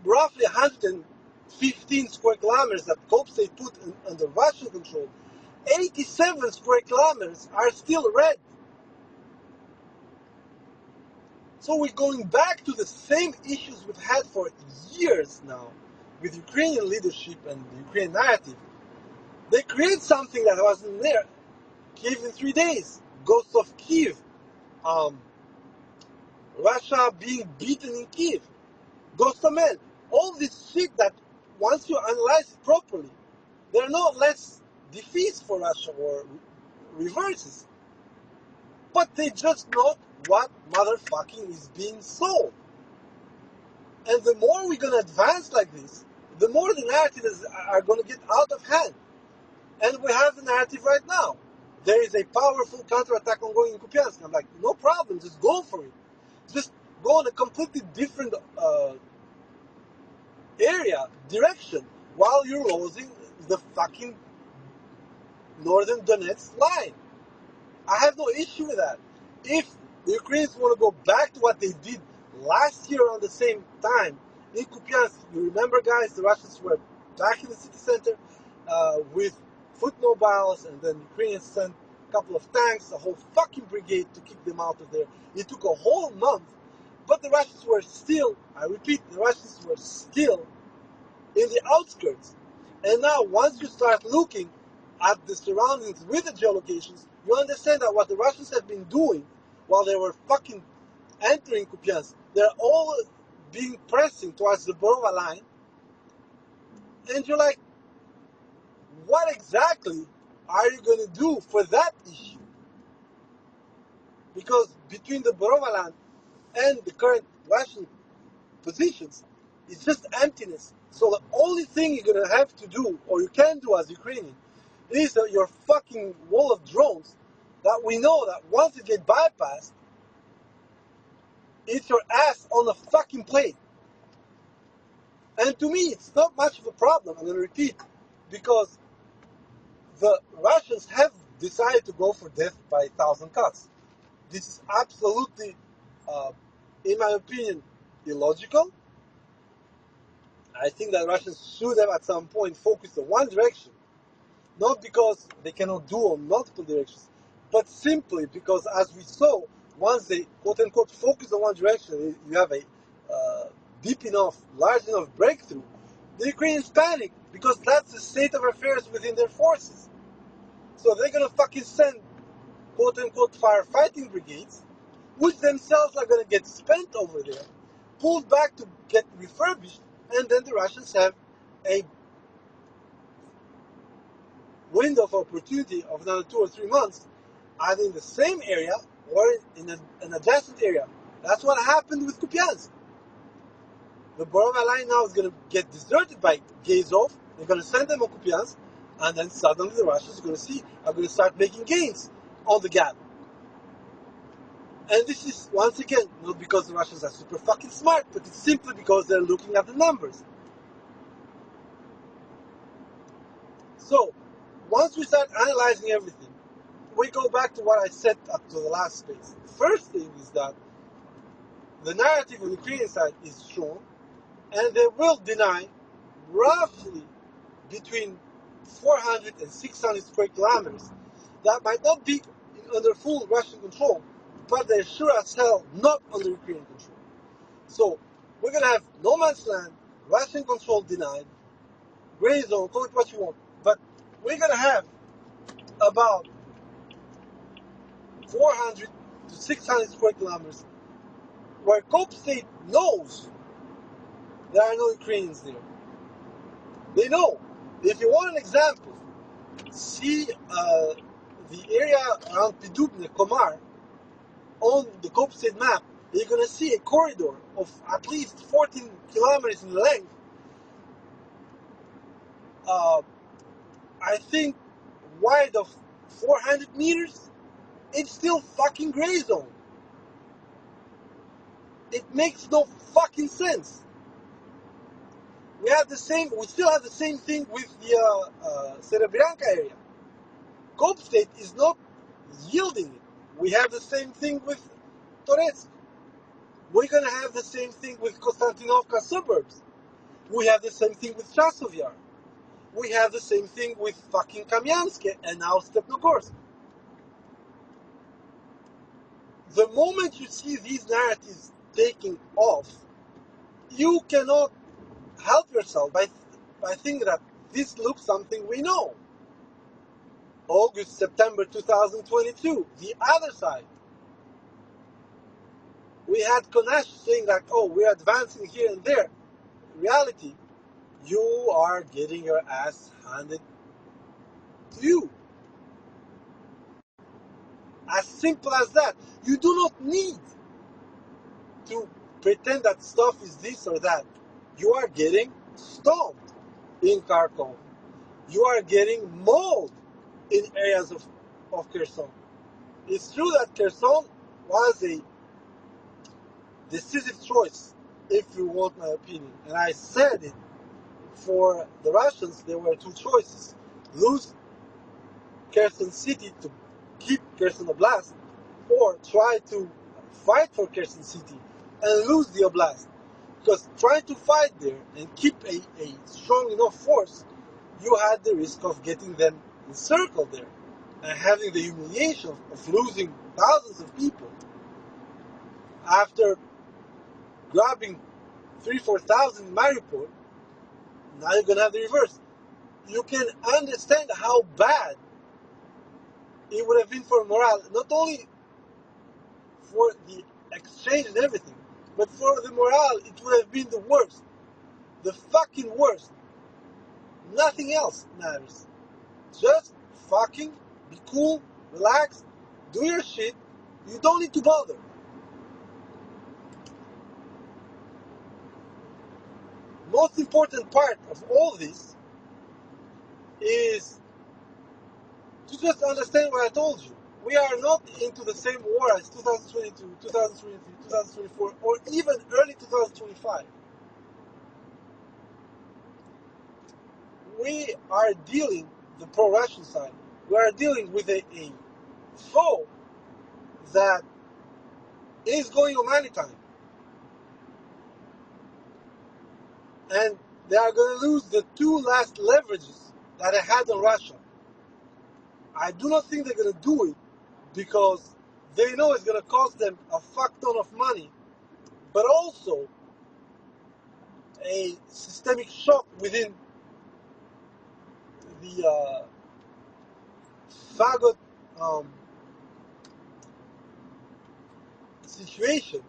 Speaker 1: roughly 115 square kilometers that Cope State put under Russian control, 87 square kilometers are still red. So we're going back to the same issues we've had for years now with Ukrainian leadership and the Ukrainian narrative. They create something that wasn't there. Kiev in 3 days, Ghost of Kiev, Russia being beaten in Kiev, Ghost of Men, all this shit that once you analyze it properly, there are no less defeats for Russia or reverses. But they just not what motherfucking is being sold. And the more we're gonna advance like this, the more the narratives are gonna get out of hand. And we have the narrative right now. There is a powerful counterattack ongoing in Kupiansk. I'm like, no problem, just go for it. Just go in a completely different direction, while you're losing the fucking northern Donetsk line. I have no issue with that. If the Ukrainians want to go back to what they did last year around the same time in Kupiansk, you remember, guys, the Russians were back in the city center with foot mobiles, and then Ukrainians sent a couple of tanks, a whole fucking brigade to kick them out of there. It took a whole month, but the Russians were still, I repeat, the Russians were still in the outskirts. And now, once you start looking at the surroundings with the geolocations, you understand that what the Russians have been doing while they were fucking entering Kupiansk, they're all being pressing towards the Borova line. And you're like, what exactly are you going to do for that issue? Because between the Borova line and the current Russian positions, it's just emptiness. So the only thing you're going to have to do, or you can do as Ukrainian, is your fucking wall of drones that we know that once it gets bypassed, it's your ass on a fucking plate. And to me, it's not much of a problem, I'm going to repeat, because the Russians have decided to go for death by 1,000 cuts. This is absolutely, in my opinion, illogical. I think that Russians should have at some point focused on one direction, not because they cannot do on multiple directions, but simply because, as we saw, once they quote-unquote focus on one direction, you have a deep enough, large enough breakthrough, the Ukrainians panic, because that's the state of affairs within their forces. So they're going to fucking send quote-unquote firefighting brigades, which themselves are going to get spent over there, pulled back to get refurbished, and then the Russians have a window of opportunity of another 2 or 3 months, either in the same area or in an adjacent area. That's what happened with Kupiansk. The Borova line now is going to get deserted by Gazov. They're going to send them on Kupiansk, and then suddenly the Russians are going to start making gains on the gap. And this is, once again, not because the Russians are super fucking smart, but it's simply because they're looking at the numbers. So, once we start analyzing everything, we go back to what I said up to the last space. First thing is that the narrative on the Ukrainian side is strong, and they will deny roughly between 400 and 600 square kilometers. That might not be under full Russian control, but they're sure as hell not under Ukrainian control. So we're going to have no man's land, Russian control denied, gray zone, call it what you want, but we're going to have about 400 to 600 square kilometers where Cope State knows there are no Ukrainians there. They know. If you want an example, see the area around Pidubne, Komar, on the Cope State map. You're going to see a corridor of at least 14 kilometers in length uh, I think, wide of 400 meters, it's still fucking gray zone. It makes no fucking sense. We still have the same thing with the Serebrenka area. Cope State is not yielding it. We have the same thing with Toretsk. We're gonna have the same thing with Konstantinovka suburbs. We have the same thing with Chasov Yar. We have the same thing with fucking Kamyansk and now Stepnogorsk. The moment you see these narratives taking off, you cannot help yourself by thinking that this looks something we know. August, September 2022, the other side. We had Konash saying that, oh, we're advancing here and there. In reality, you are getting your ass handed to you. As simple as that. You do not need to pretend that stuff is this or that. You are getting stomped in Kharkov. You are getting mauled in areas of Kherson. It's true that Kherson was a decisive choice, if you want my opinion. And I said it, for the Russians, there were two choices. Lose Kherson City to keep Kherson Oblast, or try to fight for Kherson City and lose the Oblast. Because trying to fight there and keep a strong enough force, you had the risk of getting them encircled there and having the humiliation of losing thousands of people. After grabbing 3,000-4,000 in Mariupol, now you're going to have the reverse. You can understand how bad it would have been for morale, not only for the exchange and everything, but for the morale, it would have been the worst. The fucking worst. Nothing else matters. Just fucking be cool, relax, do your shit. You don't need to bother. Most important part of all this is to just understand what I told you. We are not into the same war as 2022, 2023, 2024, or even early 2025. We are dealing, the pro-Russian side, we are dealing with a foe that is going on many times. And they are going to lose the two last leverages that they had on Russia. I do not think they're going to do it because they know it's going to cost them a fuck ton of money, but also a systemic shock within the fagot situation.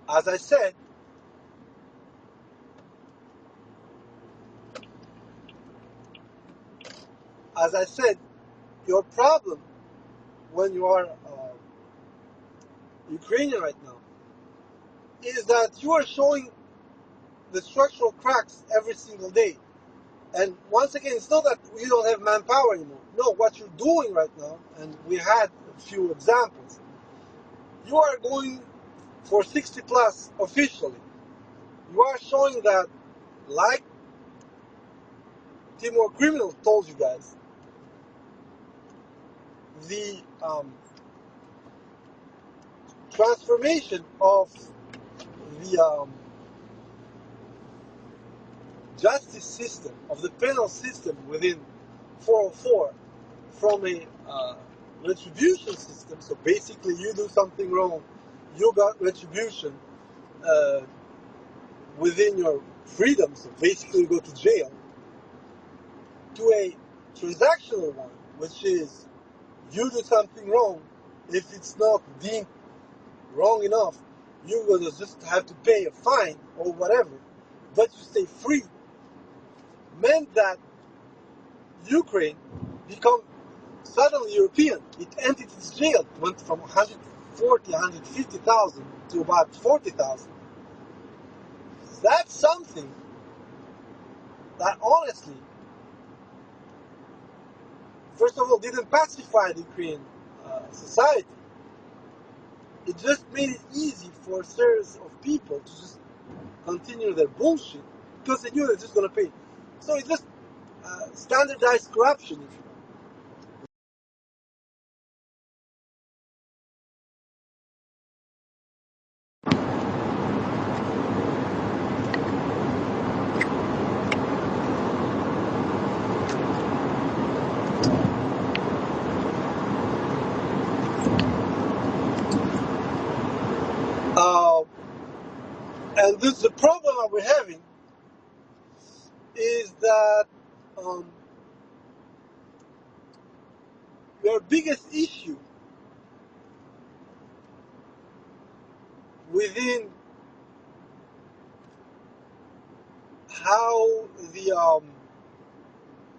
Speaker 1: As I said, your problem when you are Ukrainian right now is that you are showing the structural cracks every single day. And once again, it's not that you don't have manpower anymore. No, what you're doing right now, and we had a few examples, you are going for 60 plus officially. You are showing that, like Timor Criminal told you guys, the transformation of the justice system, of the penal system within 404 from a retribution system. So basically you do something wrong, you got retribution within your freedom, so basically you go to jail, to a transactional one, which is you do something wrong. If it's not deemed wrong enough, you're going to just have to pay a fine or whatever, but you stay free, meant that Ukraine become suddenly European. It entered its jail, went from 140, 150,000 to about 40,000. That's something that honestly, first of all, didn't pacify the Ukrainian society. It just made it easy for a series of people to just continue their bullshit because they knew they're just going to pay. So it just standardized corruption, if you know. And this, the problem that we're having is that um, your biggest issue within how the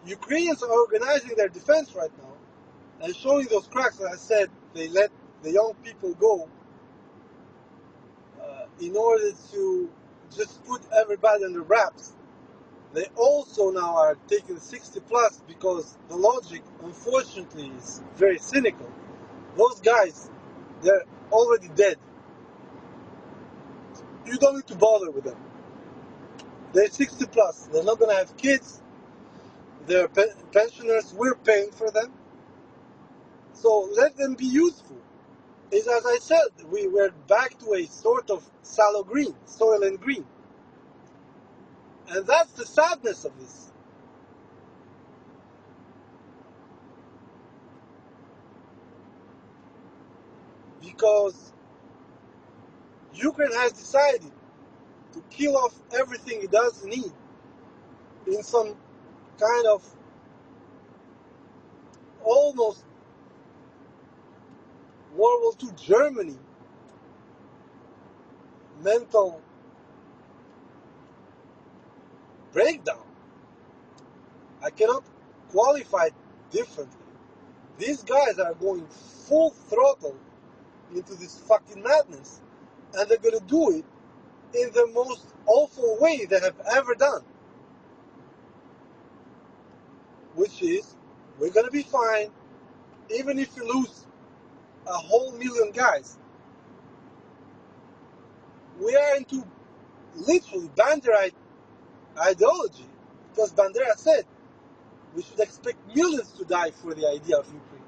Speaker 1: Ukrainians are organizing their defense right now and showing those cracks. As I said, they let the young people go in order to just put everybody under wraps. They also now are taking 60 plus because the logic, unfortunately, is very cynical. Those guys, they're already dead. You don't need to bother with them. They're 60 plus. They're not going to have kids. They're pensioners. We're paying for them. So let them be useful. Is, as I said, we were back to a sort of sallow green, soil and green. And that's the sadness of this. Because Ukraine has decided to kill off everything it doesn't need in some kind of almost World War II Germany mental breakdown. I cannot qualify it differently. These guys are going full throttle into this fucking madness, and they're gonna do it in the most awful way they have ever done. Which is, we're gonna be fine, even if you lose a whole million guys. We are into literally Banderite ideology, because Bandera said we should expect millions to die for the idea of Ukraine.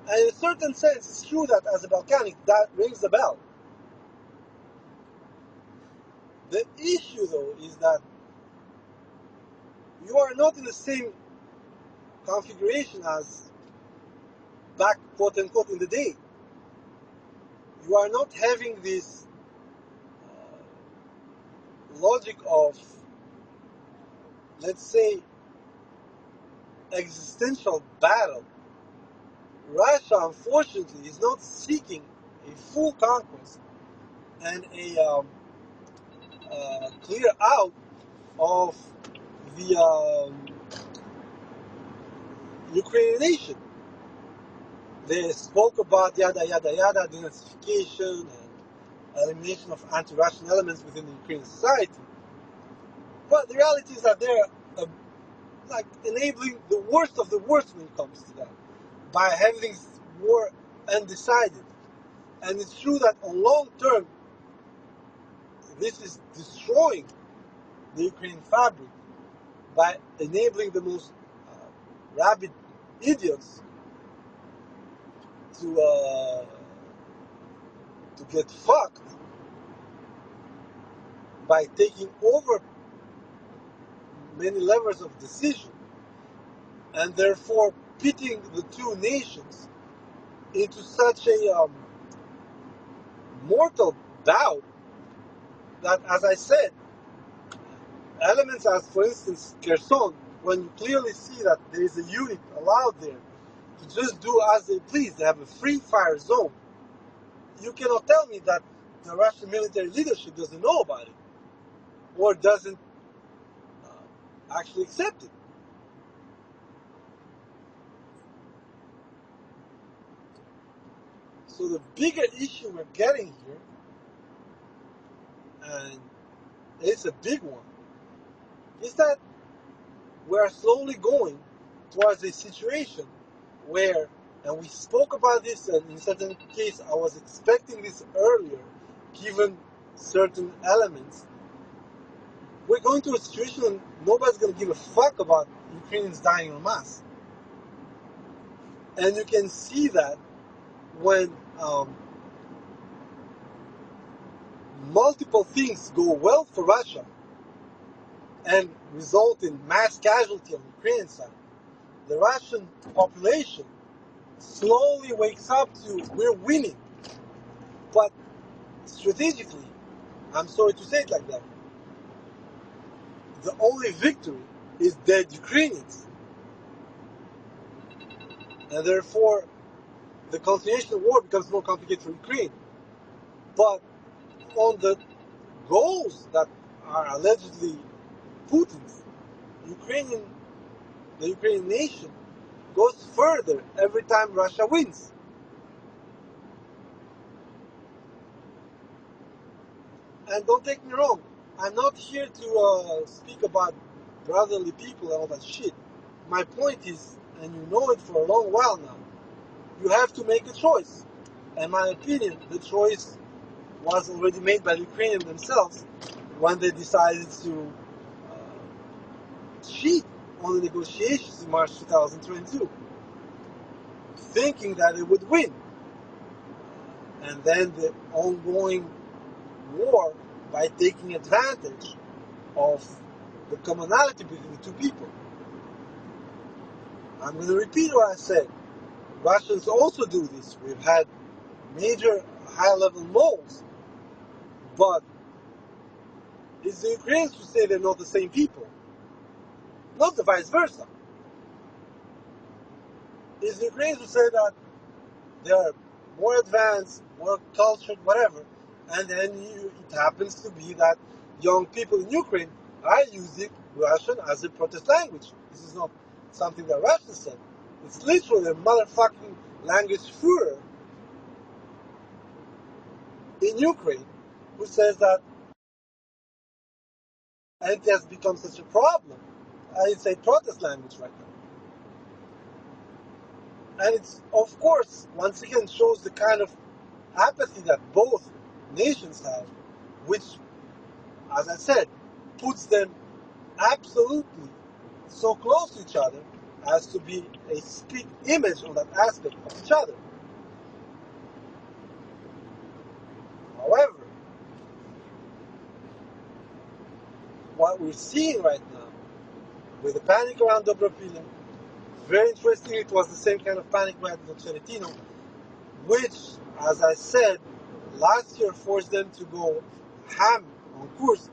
Speaker 1: And in a certain sense, it's true that as a Balkanic, that rings the bell. The issue, though, is that you are not in the same configuration as back, quote unquote, in the day. You are not having this logic of, let's say, existential battle. Russia, unfortunately, is not seeking a full conquest and a clear out of the Ukrainian nation. They spoke about yada yada yada, denazification and elimination of anti-Russian elements within the Ukrainian society. But the reality is that they're like enabling the worst of the worst when it comes to that, by having things more undecided. And it's true that on long term, this is destroying the Ukrainian fabric by enabling the most rabid idiots to get fucked by taking over many levers of decision, and therefore pitting the two nations into such a mortal bout that, as I said, elements as, for instance, Kherson, when you clearly see that there is a unit allowed there to just do as they please, they have a free fire zone, you cannot tell me that the Russian military leadership doesn't know about it or doesn't actually accept it. So the bigger issue we're getting here, and it's a big one, is that we are slowly going towards a situation where, and we spoke about this, and in certain case I was expecting this earlier, given certain elements, we're going to a situation when nobody's going to give a fuck about Ukrainians dying en masse. And you can see that when multiple things go well for Russia and result in mass casualty on the Ukrainian side, the Russian population slowly wakes up to, we're winning. But strategically, I'm sorry to say it like that, the only victory is dead Ukrainians. And therefore, the continuation of war becomes more complicated for Ukraine. But on the goals that are allegedly Putin's, the Ukrainian nation goes further every time Russia wins. And don't take me wrong, I'm not here to speak about brotherly people and all that shit. My point is, and you know it for a long while now, you have to make a choice. In my opinion, the choice was already made by the Ukrainians themselves when they decided to cheat on the negotiations in March 2022, thinking that it would win. And then the ongoing war by taking advantage of the commonality between the two people. I'm going to repeat what I said. Russians also do this. We've had major high-level moles, but it's the Ukrainians who say they're not the same people, not the vice versa. It's the Ukrainians who say that they're more advanced, more cultured, whatever, and then it happens to be that young people in Ukraine are using Russian as a protest language. This is not something that Russians said. It's literally a motherfucking language Führer in Ukraine who says that, and it has become such a problem. It's a protest language right now. And it's, of course, once again shows the kind of apathy that both nations have, which, as I said, puts them absolutely so close to each other as to be a split image on that aspect of each other. However, what we're seeing right now, with the panic around Dobropilin, very interesting, it was the same kind of panic we had in Ceretino, which, as I said, last year forced them to go ham on Kursk.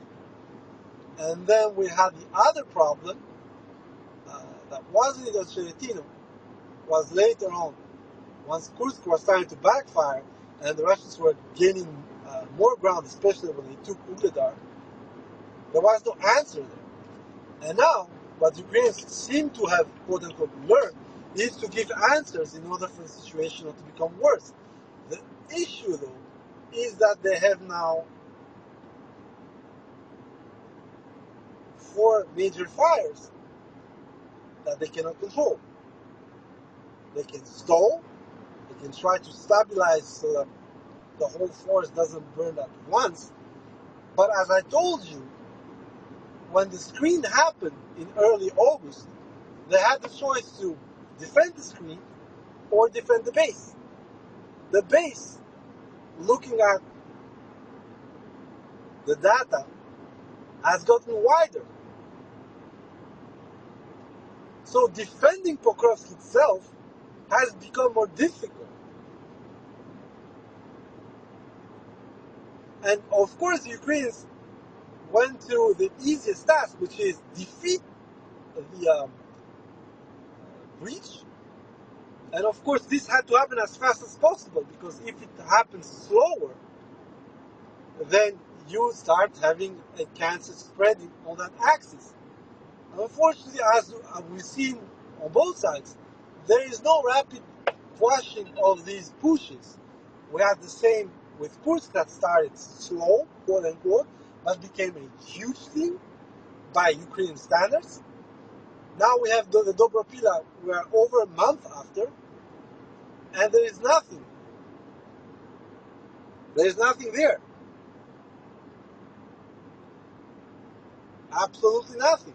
Speaker 1: And then we had the other problem that wasn't in Ceretino, was later on, once Kursk was starting to backfire and the Russians were gaining more ground, especially when they took Ugledar, there was no answer there. And now, what Ukrainians seem to have, quote-unquote, learned is to give answers in order for the situation not to become worse. The issue, though, is that they have now 4 major fires that they cannot control. They can stall, they can try to stabilize so that the whole forest doesn't burn at once. But as I told you, when the screen happened in early August, they had the choice to defend the screen or defend the base. The base, looking at the data, has gotten wider. So defending Pokrovsk itself has become more difficult. And of course the Ukrainians went through the easiest task, which is defeat the breach. And of course this had to happen as fast as possible, because if it happens slower, then you start having a cancer spreading on that axis. Unfortunately, as we've seen on both sides, there is no rapid quashing of these pushes. We had the same with Kursk, that started slow, quote unquote, but became a huge thing. by Ukrainian standards. Now we have the Dobropila, we are over a month after, and there is nothing. There is nothing there. Absolutely nothing.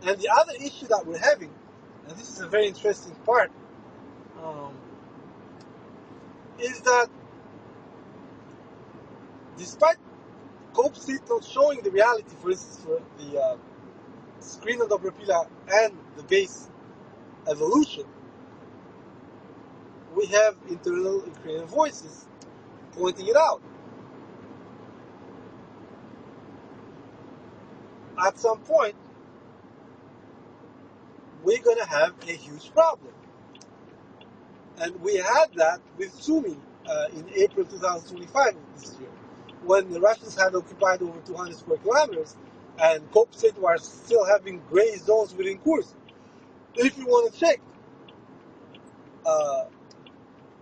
Speaker 1: And the other issue that we're having, and this is a very interesting part, is that despite Cope State not showing the reality, for instance, for the screen of Dobropila and the base evolution, we have internal Ukrainian voices pointing it out. At some point, we're going to have a huge problem. And we had that with Sumy in April 2025 this year, when the Russians had occupied over 200 square kilometers, and Cope State was still having gray zones within Kursk. If you want to check,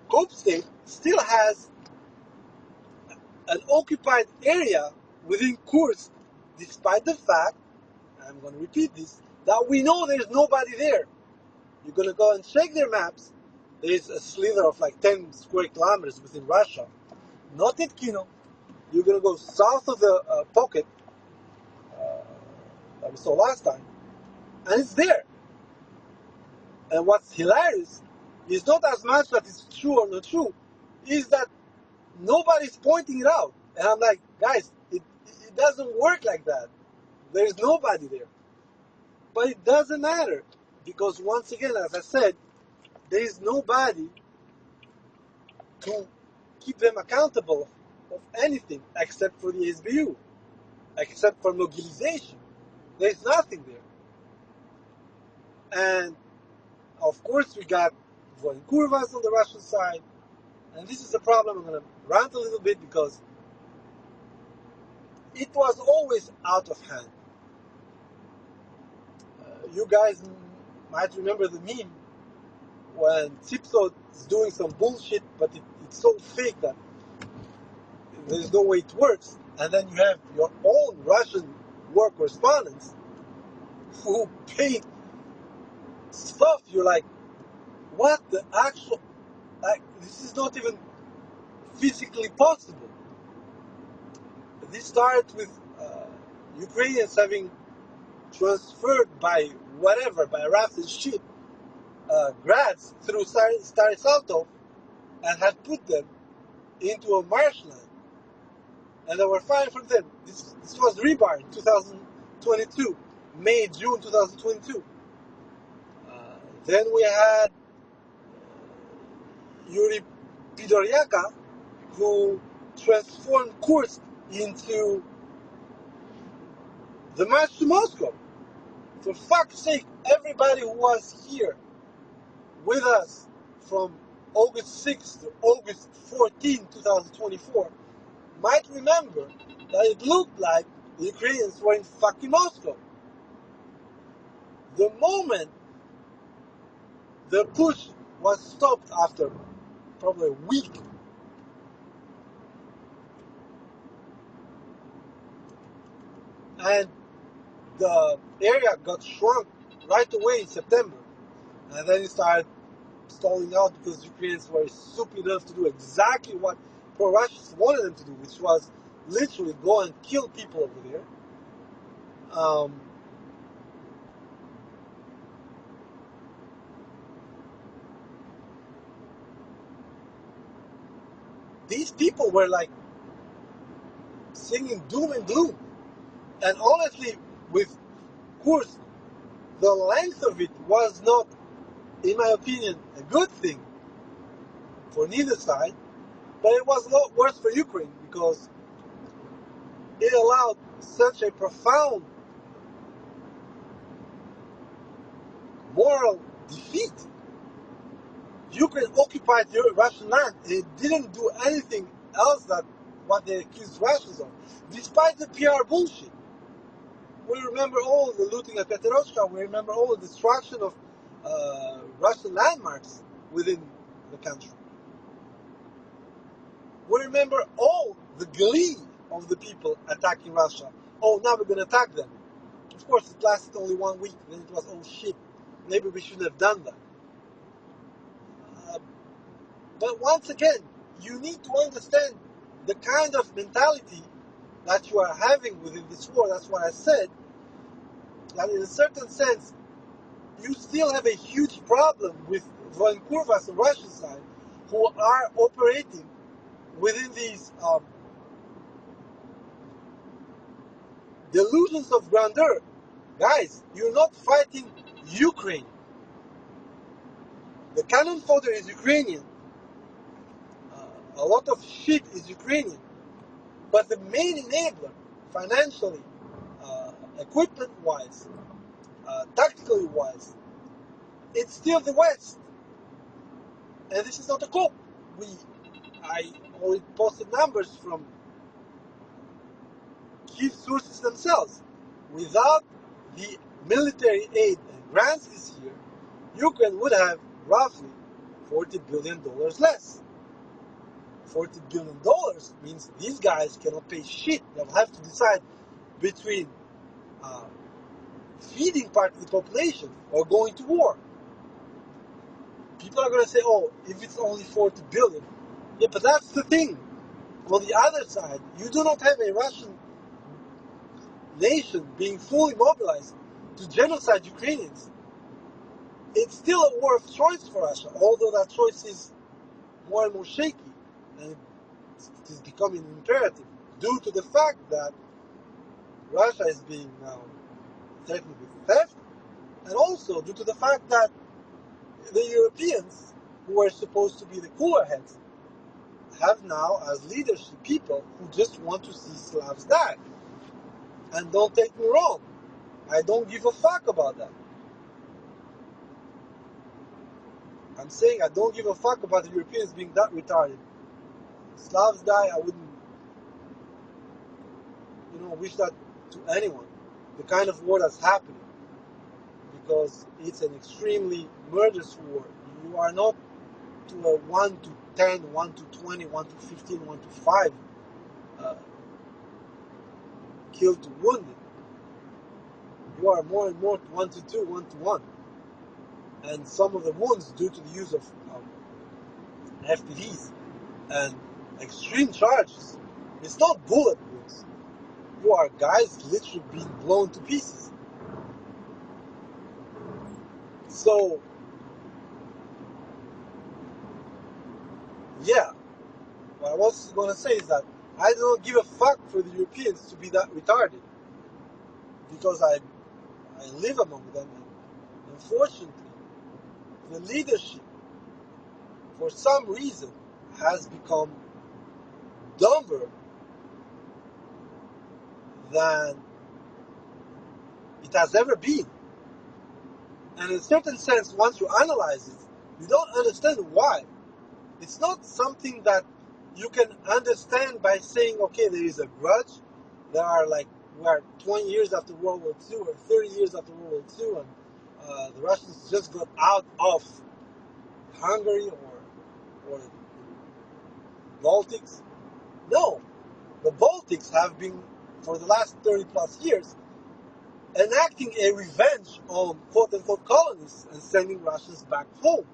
Speaker 1: Cope State still has an occupied area within Kursk, despite the fact, and I'm going to repeat this, that we know there's nobody there. You're going to go and check their maps. There's a slither of like 10 square kilometers within Russia, not at Kino. You're going to go south of the pocket that we saw last time, and it's there. And what's hilarious is not as much that it's true or not true, is that nobody's pointing it out. And I'm like, guys, it doesn't work like that. There's nobody there. But it doesn't matter, because once again, as I said, there is nobody to keep them accountable of anything except for the SBU, except for mobilization. There's nothing there. And of course, we got Voinkurvas on the Russian side, and this is a problem. I'm going to rant a little bit because it was always out of hand. You guys might remember the meme when Tsipso is doing some bullshit, but it's so fake that there's no way it works. And then you have your own Russian war correspondents who paint stuff. You're like, what the actual, like, this is not even physically possible. This started with Ukrainians having transferred by whatever, by raft and ship, grads through Stary Saltov and had put them into a marshland. And they were fine for them. This was rebar in 2022, May, June 2022. Then we had Yuri Pidoryaka, who transformed Kursk into the march to Moscow. For fuck's sake, everybody who was here with us from August 6th to August 14, 2024, might remember that it looked like the Ukrainians were in fucking Moscow. The moment the push was stopped after probably a week, and the area got shrunk right away in September, and then it started stalling out because Ukrainians were stupid enough to do exactly what pro-Russians wanted them to do, which was literally go and kill people over there. These people were like singing doom and gloom. And honestly, with Kursk, the length of it was not, in my opinion, a good thing for neither side, but it was a lot worse for Ukraine because it allowed such a profound moral defeat. Ukraine occupied Russian land and it didn't do anything else than what they accused Russians of, despite the PR bullshit. We remember all the looting at Peterovka, we remember all the destruction of Russian landmarks within the country. We remember all the glee of the people attacking Russia. Oh, now we're going to attack them. Of course, it lasted only 1 week. Then it was, oh shit, maybe we shouldn't have done that. But once again, you need to understand the kind of mentality that you are having within this war. That's what I said. That in a certain sense, you still have a huge problem with Voenkurvas on the Russian side, who are operating within these delusions of grandeur. Guys, you're not fighting Ukraine. The cannon fodder is Ukrainian. A lot of shit is Ukrainian. But the main enabler, financially, equipment-wise, tactically-wise, it's still the West. And this is not a cop. I already posted numbers from key sources themselves. Without the military aid and grants this year, Ukraine would have roughly $40 billion less. $40 billion means these guys cannot pay shit. They'll have to decide between feeding part of the population or going to war. People are going to say, oh, if it's only 40 billion. Yeah, but that's the thing. On the other side, you do not have a Russian nation being fully mobilized to genocide Ukrainians. It's still a war of choice for Russia, although that choice is more and more shaky, and it is becoming imperative due to the fact that Russia is being now threatened with theft, and also due to the fact that the Europeans, who are supposed to be the cooler heads, have now as leadership people who just want to see Slavs die. And don't take me wrong, I don't give a fuck about that. I'm saying I don't give a fuck about the Europeans being that retarded. Slavs die, I wouldn't, wish that to anyone. The kind of war that's happening. Because it's an extremely murderous war. You are not to a 1 to 10, 1 to 20, 1 to 15, 1 to 5 killed to wounded. You are more and more 1 to 2, 1 to 1. And some of the wounds due to the use of FPVs and extreme charges. It's not bullet wounds. You are guys literally being blown to pieces. So, yeah, what I was going to say is that I don't give a fuck for the Europeans to be that retarded, because I live among them, and unfortunately, the leadership, for some reason, has become dumber than it has ever been. And in a certain sense, once you analyze it, you don't understand why. It's not something that you can understand by saying, okay, there is a grudge. We are 20 years after World War II or 30 years after World War II, and the Russians just got out of Hungary or Baltics. No, the Baltics have been, for the last 30 plus years, enacting a revenge on quote-unquote colonists and sending Russians back home.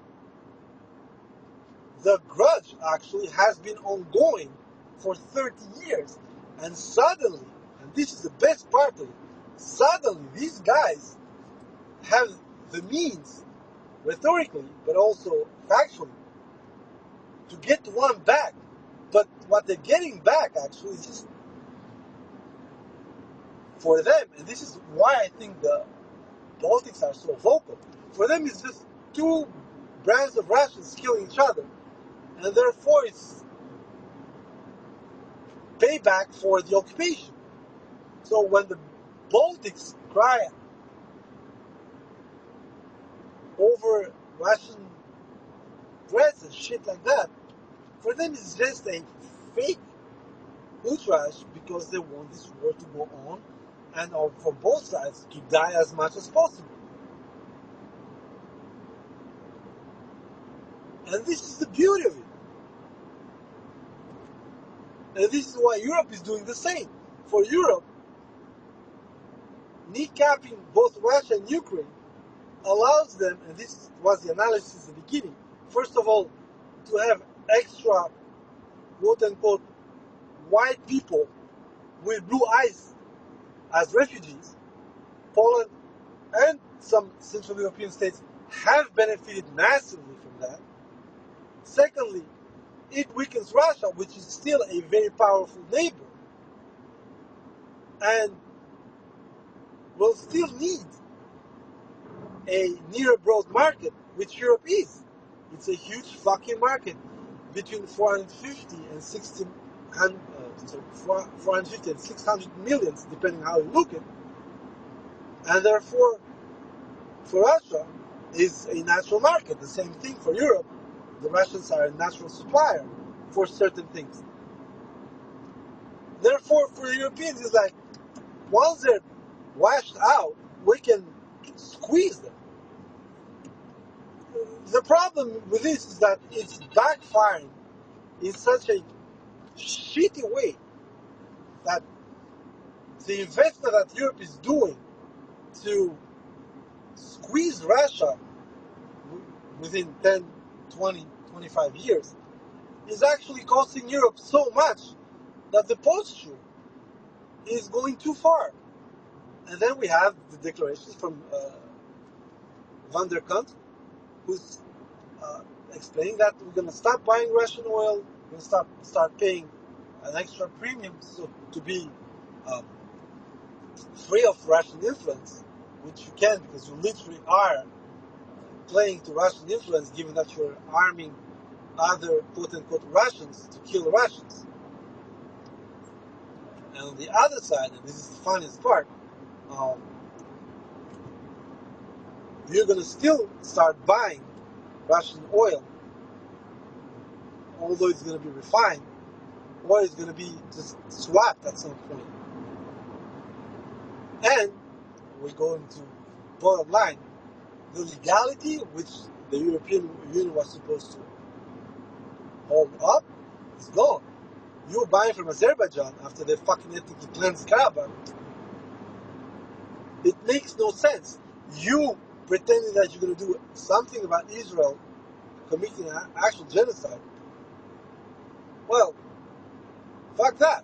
Speaker 1: The grudge actually has been ongoing for 30 years. And suddenly, and this is the best part of it, suddenly these guys have the means, rhetorically, but also factually, to get one back. But what they're getting back actually is just for them, and this is why I think the Baltics are so vocal, for them it's just two brands of Russians killing each other, and therefore it's payback for the occupation. So when the Baltics cry over Russian threats and shit like that, for them it's just a fake outrage, because they want this war to go on, and for both sides to die as much as possible. And this is the beauty of it. And this is why Europe is doing the same. For Europe, kneecapping both Russia and Ukraine allows them, and this was the analysis at the beginning, first of all, to have extra, quote-unquote, white people with blue eyes as refugees. Poland and some Central European states have benefited massively from that. Secondly, it weakens Russia, which is still a very powerful neighbor, and will still need a near abroad market, which Europe is. It's a huge fucking market, between 450 and 600 millions, depending how you look at it. And therefore, for Russia, is a natural market. The same thing for Europe. The Russians are a natural supplier for certain things. Therefore, for the Europeans, it's like, once they're washed out, we can squeeze them. The problem with this is that it's backfiring in such a shitty way that the investment that Europe is doing to squeeze Russia within 10, 20, 25 years is actually costing Europe so much that the posture is going too far. And then we have the declarations from Van der Kant, who's explaining that we're going to stop buying Russian oil, we're going to start paying an extra premium so to be free of Russian influence, which you can because you literally are playing to Russian influence, given that you're arming other quote-unquote Russians to kill Russians. And on the other side, and this is the funniest part, you're going to still start buying Russian oil, although it's going to be refined, or it's going to be just swapped at some point. And we're going to bottom line, the legality which the European Union was supposed to hold up is gone. You're buying from Azerbaijan after they fucking ethnically cleansed Karabakh. It makes no sense. You pretending that you're going to do something about Israel committing an actual genocide. Well, fuck that.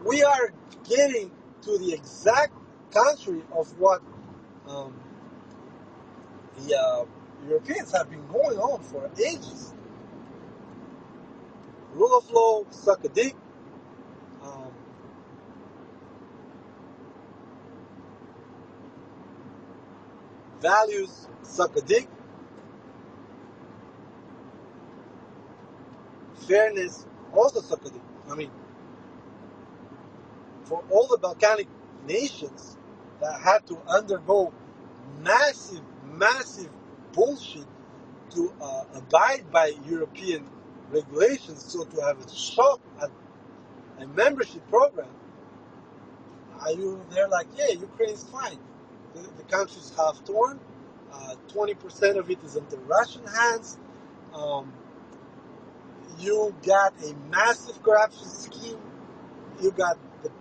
Speaker 1: We are getting to the exact contrary of what the Europeans have been going on for ages. Rule of law, suck a dick. Values, suck a dick. Fairness, also suck a dick. I mean, for all the Balkanic nations that had to undergo massive bullshit to abide by European regulations, so to have a shot at a membership program, they're like, yeah, Ukraine's fine. The country's half torn. 20% of it is under Russian hands. You got a massive corruption scheme. You got the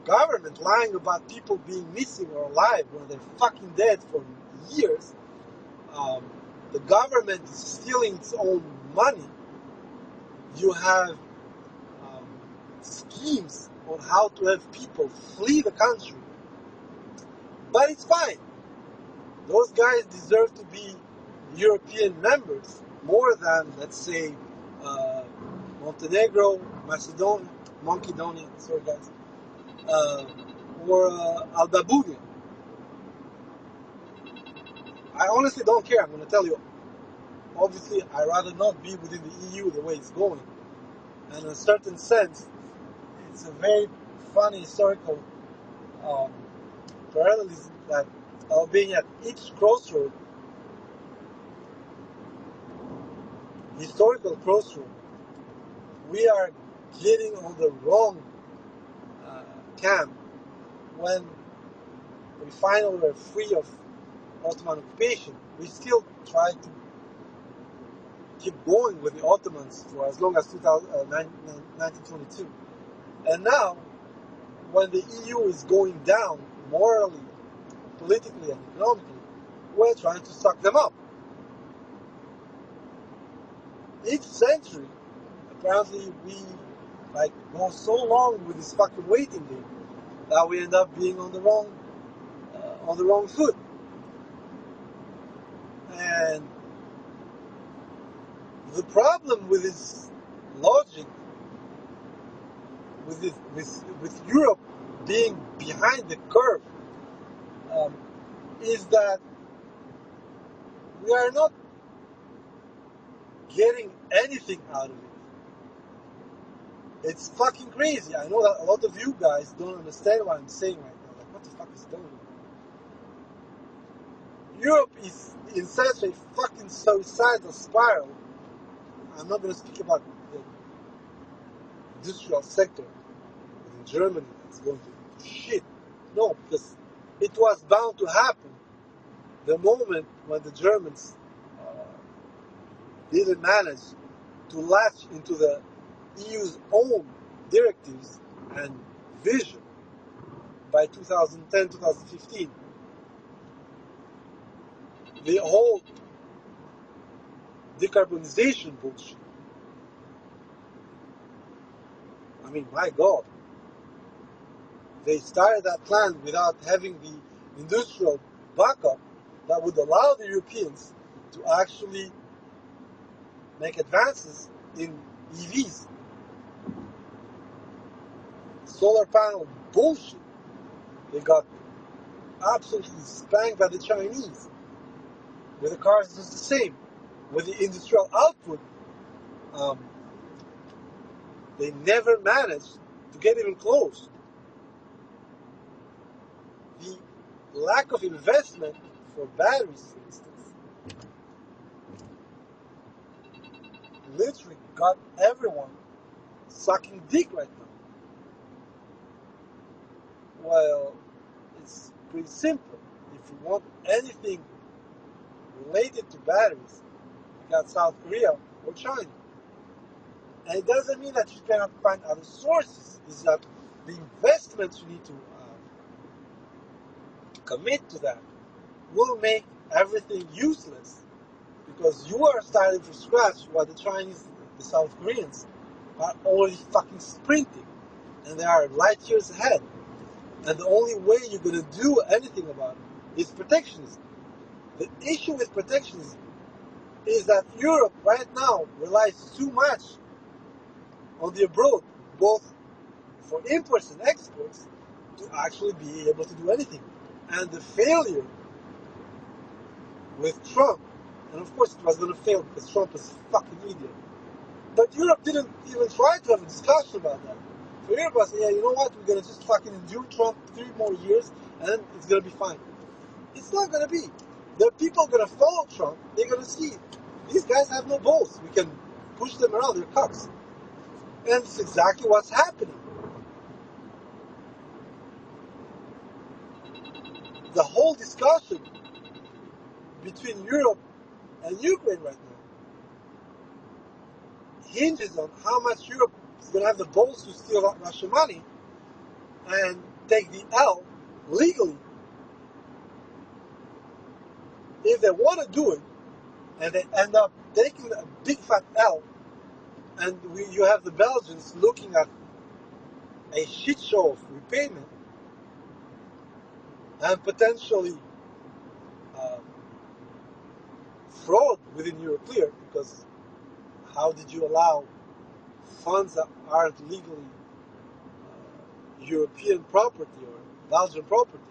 Speaker 1: government lying about people being missing or alive when they're fucking dead for years. The government is stealing its own money. You have schemes on how to have people flee the country. But it's fine. Those guys deserve to be European members more than, let's say, Montenegro, Macedonia, sorry guys, or Albania. I honestly don't care. I'm going to tell you. Obviously, I'd rather not be within the EU the way it's going. And in a certain sense, it's a very funny historical parallelism that Albania at each crossroad, historical crossroad, we are getting on the wrong camp when we finally were free of Ottoman occupation. We still try to keep going with the Ottomans for as long as 1922. And now, when the EU is going down morally, politically, and economically, we're trying to suck them up. Each century, apparently, we go so long with this fucking waiting game that we end up being on the wrong foot. And the problem with this logic, with Europe being behind the curve, is that we are not getting anything out of it. It's fucking crazy. I know that a lot of you guys don't understand what I'm saying right now. Like, what the fuck is going on? Europe is in such a fucking suicidal spiral. I'm not going to speak about the industrial sector in Germany that's going to shit. No, because it was bound to happen the moment when the Germans didn't manage to latch into the EU's own directives and vision by 2010, 2015. The whole decarbonization bullshit. I mean, my God. They started that plan without having the industrial backup that would allow the Europeans to actually make advances in EVs. Solar panel bullshit. They got absolutely spanked by the Chinese. With the cars, it's the same. With the industrial output, they never managed to get even close. The lack of investment for batteries, for instance, literally got everyone sucking dick right now. Well, it's pretty simple. If you want anything related to batteries, you got South Korea or China. And it doesn't mean that you cannot find other sources. It's that the investments you need to commit to that will make everything useless, because you are starting from scratch while the Chinese, the South Koreans, are already fucking sprinting, and they are light years ahead. And the only way you're going to do anything about it is protectionism. The issue with protectionism is that Europe right now relies too much on the abroad, both for imports and exports, to actually be able to do anything. And the failure with Trump, and of course it was going to fail because Trump is a fucking idiot, but Europe didn't even try to have a discussion about that. For Europe was, yeah, you know what, we're going to just fucking endure Trump 3 more years and then it's going to be fine. It's not going to be. The people are going to follow Trump. They're going to see these guys have no balls. We can push them around. They're cocks. And it's exactly what's happening. The whole discussion between Europe and Ukraine right now hinges on how much Europe is going to have the balls to steal Russian money and take the L legally. If they want to do it, and they end up taking a big fat L, and you have the Belgians looking at a shit show of repayment and potentially fraud within Euroclear, because how did you allow funds that aren't legally European property or Belgian property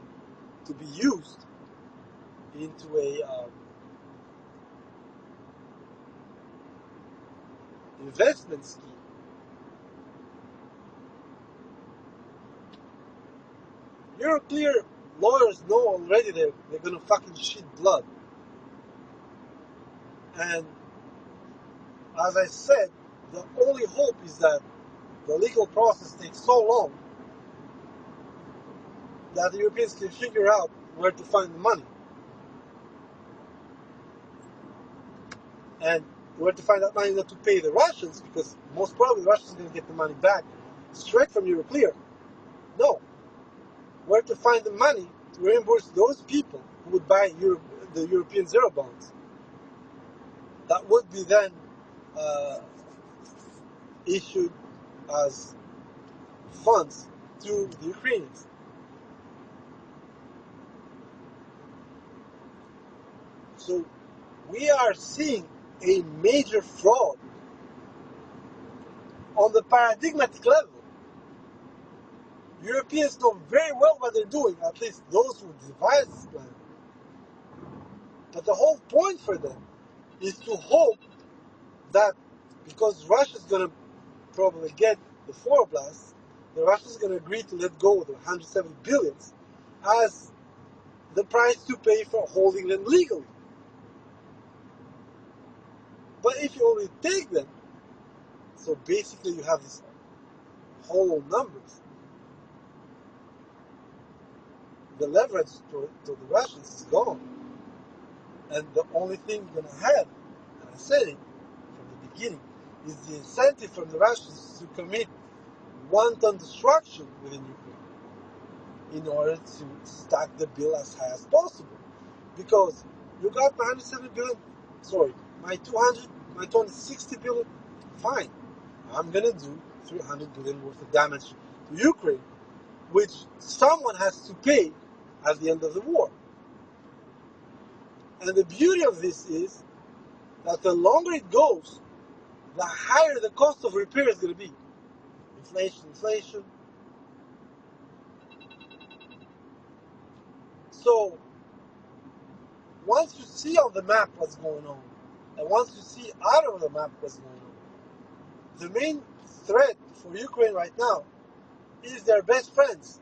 Speaker 1: to be used into a investment scheme? Euroclear lawyers know already they're gonna fucking shit blood. And as I said, the only hope is that the legal process takes so long that the Europeans can figure out where to find the money. And Where to find that money not to pay the Russians, because most probably the Russians are going to get the money back straight from Euroclear. No. Where to find the money to reimburse those people who would buy the European zero bonds. That would be then issued as funds to the Ukrainians. So we are seeing a major fraud on the paradigmatic level. Europeans know very well what they're doing, at least those who devised this plan. But the whole point for them is to hope that because Russia's going to probably get the four-blasts, the Russians are going to agree to let go of the 170 billions as the price to pay for holding them legally. But if you only take them, so basically you have these hollow numbers. The leverage to the Russians is gone. And the only thing you're going to have, and I said it from the beginning, is the incentive from the Russians to commit wanton destruction within Ukraine in order to stack the bill as high as possible. Because you got my 170 billion, my 260 billion, fine. I'm going to do 300 billion worth of damage to Ukraine, which someone has to pay at the end of the war. And the beauty of this is that the longer it goes, the higher the cost of repair is going to be. Inflation. So, once you see on the map what's going on, and once you see out of the map what's going on, the main threat for Ukraine right now is their best friends.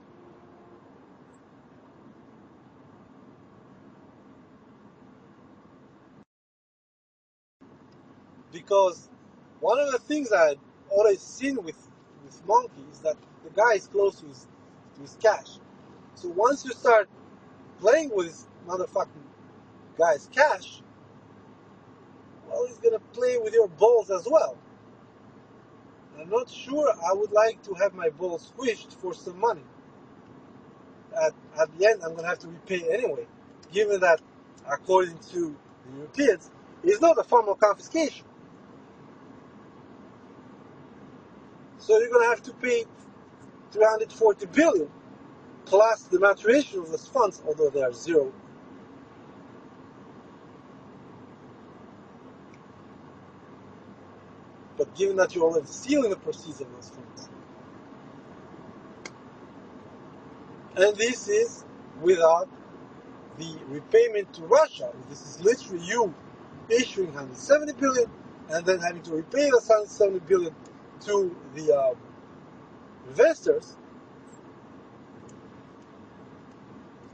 Speaker 1: Because one of the things I've always seen with Monkey is that the guy is close to his cash. So once you start playing with this motherfucking guy's cash, well, he's gonna play with your balls as well. I'm not sure I would like to have my balls squished for some money. At the end, I'm gonna have to repay anyway, given that, according to the Europeans, it's not a formal confiscation. So you're gonna have to pay 340 billion plus the maturation of those funds, although they are zero. But given that you're already stealing the proceeds of those funds, and this is without the repayment to Russia. This is literally you issuing 170 billion and then having to repay the 170 billion to the investors,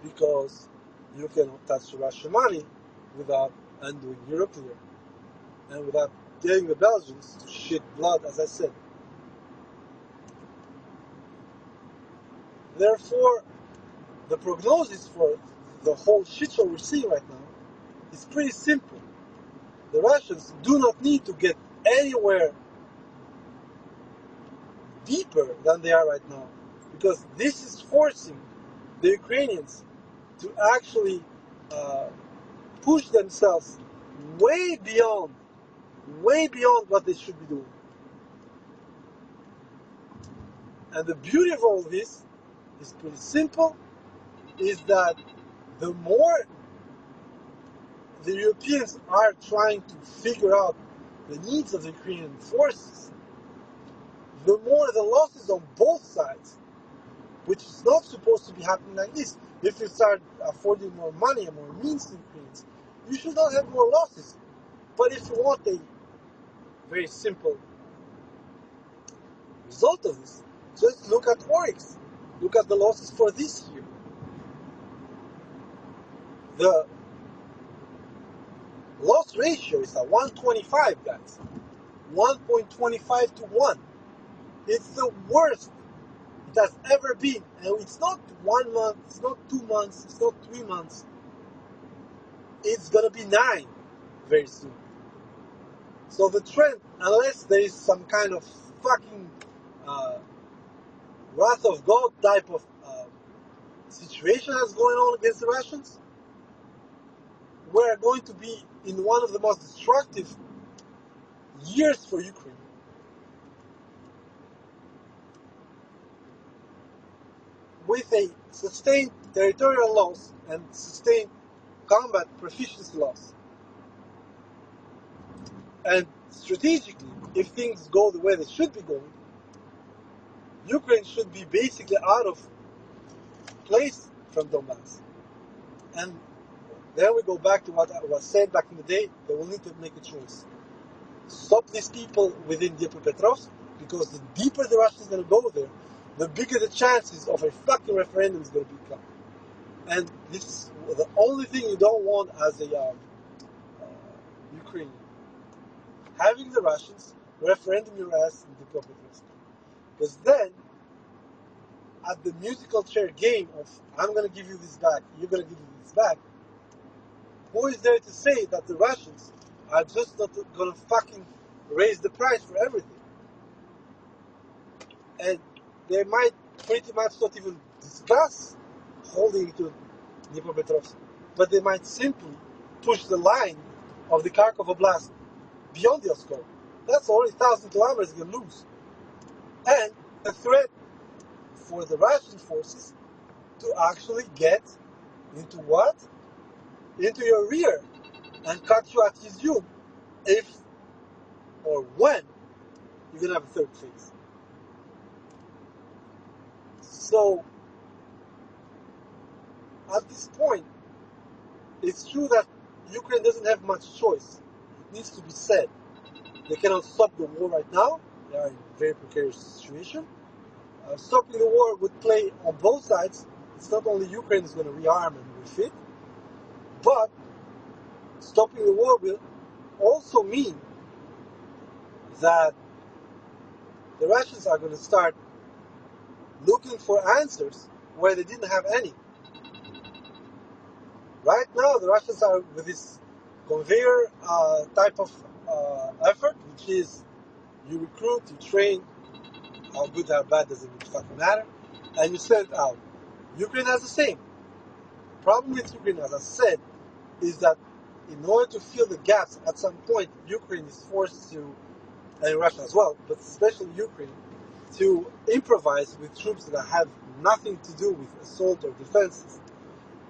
Speaker 1: because you cannot touch Russian money without undoing Euroclear and without getting the Belgians to shit blood, as I said. Therefore, the prognosis for the whole shit show we're seeing right now is pretty simple. The Russians do not need to get anywhere deeper than they are right now, because this is forcing the Ukrainians to actually push themselves way beyond what they should be doing. And the beauty of all this is pretty simple, is that the more the Europeans are trying to figure out the needs of the Ukrainian forces, the more the losses on both sides, which is not supposed to be happening like this. If you start affording more money and more means to Ukrainians, you should not have more losses. But if you want a very simple result of this, just look at Oryx. Look at the losses for this year. The loss ratio is at 125, guys. 1.25 to 1. It's the worst it has ever been. And it's not 1 month, it's not 2 months, it's not 3 months. It's gonna be 9 very soon. So the trend, unless there is some kind of fucking wrath of God type of situation that's going on against the Russians, we're going to be in one of the most destructive years for Ukraine. With a sustained territorial loss and sustained combat proficiency loss. And strategically, if things go the way they should be going, Ukraine should be basically out of place from Donbass. And then we go back to what was said back in the day, they will need to make a choice. Stop these people within Dnipropetrovsk, because the deeper the Russians are going to go there, the bigger the chances of a fucking referendum is going to become. And this is the only thing you don't want as a Ukrainian. Having the Russians referendum your ass in Dnipropetrovsk. Because then, at the musical chair game of, I'm going to give you this back, you're going to give me this back, who is there to say that the Russians are just not going to fucking raise the price for everything? And they might pretty much not even discuss holding to Dnipropetrovsk, but they might simply push the line of the Kharkov Oblast beyond the Oskol. That's already 1,000 kilometers you can lose. And a threat for the Russian forces to actually get into what? Into your rear and cut you at Izium if or when you're going to have a third phase. So, at this point, it's true that Ukraine doesn't have much choice. It needs to be said. They cannot stop the war right now. They are in a very precarious situation. Stopping the war would play on both sides. It's not only Ukraine is going to rearm and refit, but stopping the war will also mean that the Russians are going to start looking for answers where they didn't have any. Right now, the Russians are with this conveyor type of effort, which is you recruit, you train, how good or bad doesn't really fucking matter, and you send out. Ukraine has the same. Problem with Ukraine, as I said, is that in order to fill the gaps, at some point, Ukraine is forced to, and Russia as well, but especially Ukraine, to improvise with troops that have nothing to do with assault or defenses.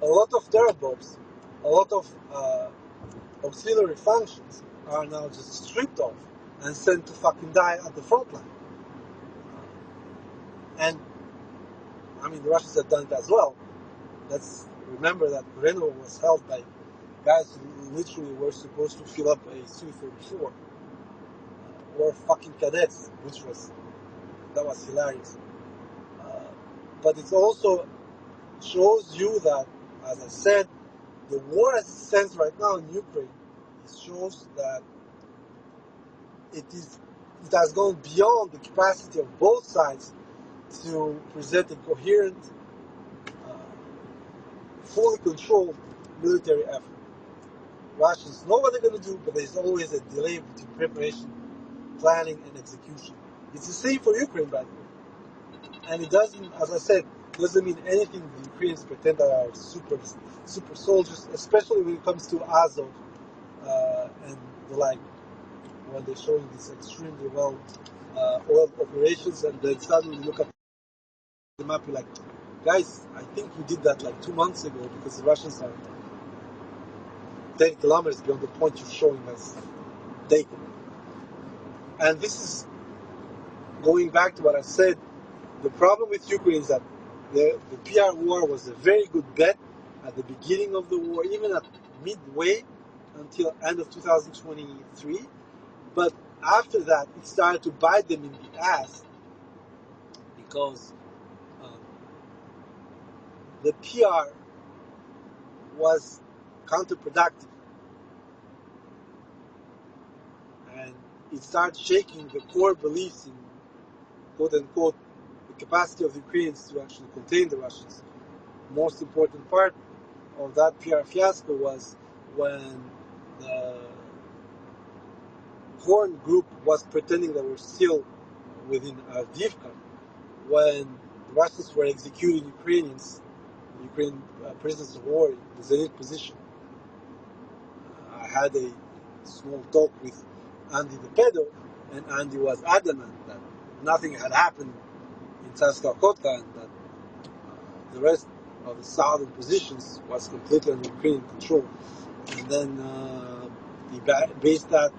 Speaker 1: A lot of terrorbombs, a lot of auxiliary functions are now just stripped off and sent to fucking die at the front line. And, I mean, the Russians have done it as well. Let's remember that Renault was held by guys who literally were supposed to fill up a Su-34 or fucking cadets, that was hilarious. But it also shows you that, as I said, the war as it stands right now in Ukraine, it shows that it has gone beyond the capacity of both sides to present a coherent, fully controlled military effort. Russians know what they're going to do, but there's always a delay between preparation, planning, and execution. It's the same for Ukraine, by the way. And it doesn't, as I said, doesn't mean anything the Ukrainians pretend that are super soldiers, especially when it comes to Azov and the like, when they're showing these extremely well oiled operations, and then suddenly look at the map, you're like, guys, I think you did that like 2 months ago, because the Russians are 10 kilometers beyond the point you're showing us taken. And this is going back to what I said. The problem with Ukraine is that the PR war was a very good bet at the beginning of the war, even at midway until end of 2023. But after that, it started to bite them in the ass, because the PR was counterproductive. And it started shaking the core beliefs in, quote unquote, the capacity of the Ukrainians to actually contain the Russians. The most important part of that PR fiasco was when the Horn group was pretending that we're still within Avdiivka when the Russians were executing Ukrainian prisoners of war in the Zenit position. I had a small talk with Andy the pedo, and Andy was adamant that nothing had happened in Tsarskoye Kotka and that the rest of the southern positions was completely under Ukrainian control. And then he based that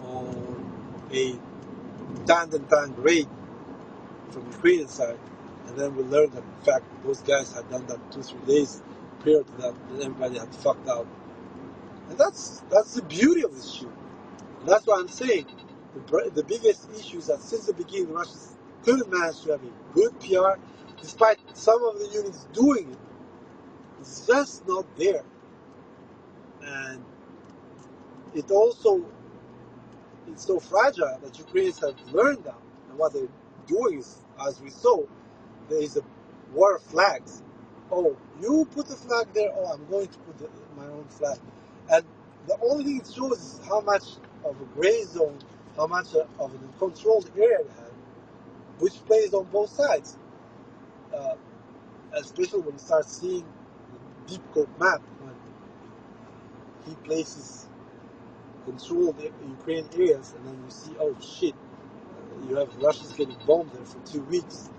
Speaker 1: on a tandem tank raid from the Ukrainian side. And then we learned that, in fact, those guys had done that 2-3 days prior to that, and everybody had fucked out. And that's the beauty of this shit. And that's why I'm saying the biggest issue is that since the beginning, the Russians couldn't manage to have a good PR, despite some of the units doing it. It's just not there. And it's so fragile that Ukrainians have learned that. And what they're doing is, as we saw, there is a war of flags. Oh, you put the flag there, oh, I'm going to put my own flag. And the only thing it shows is how much of a gray zone, how much of an uncontrolled area we have, which plays on both sides. Especially when you start seeing the deep code map, when he places controlled Ukrainian areas, and then you see, oh shit, you have Russians getting bombed there for 2 weeks.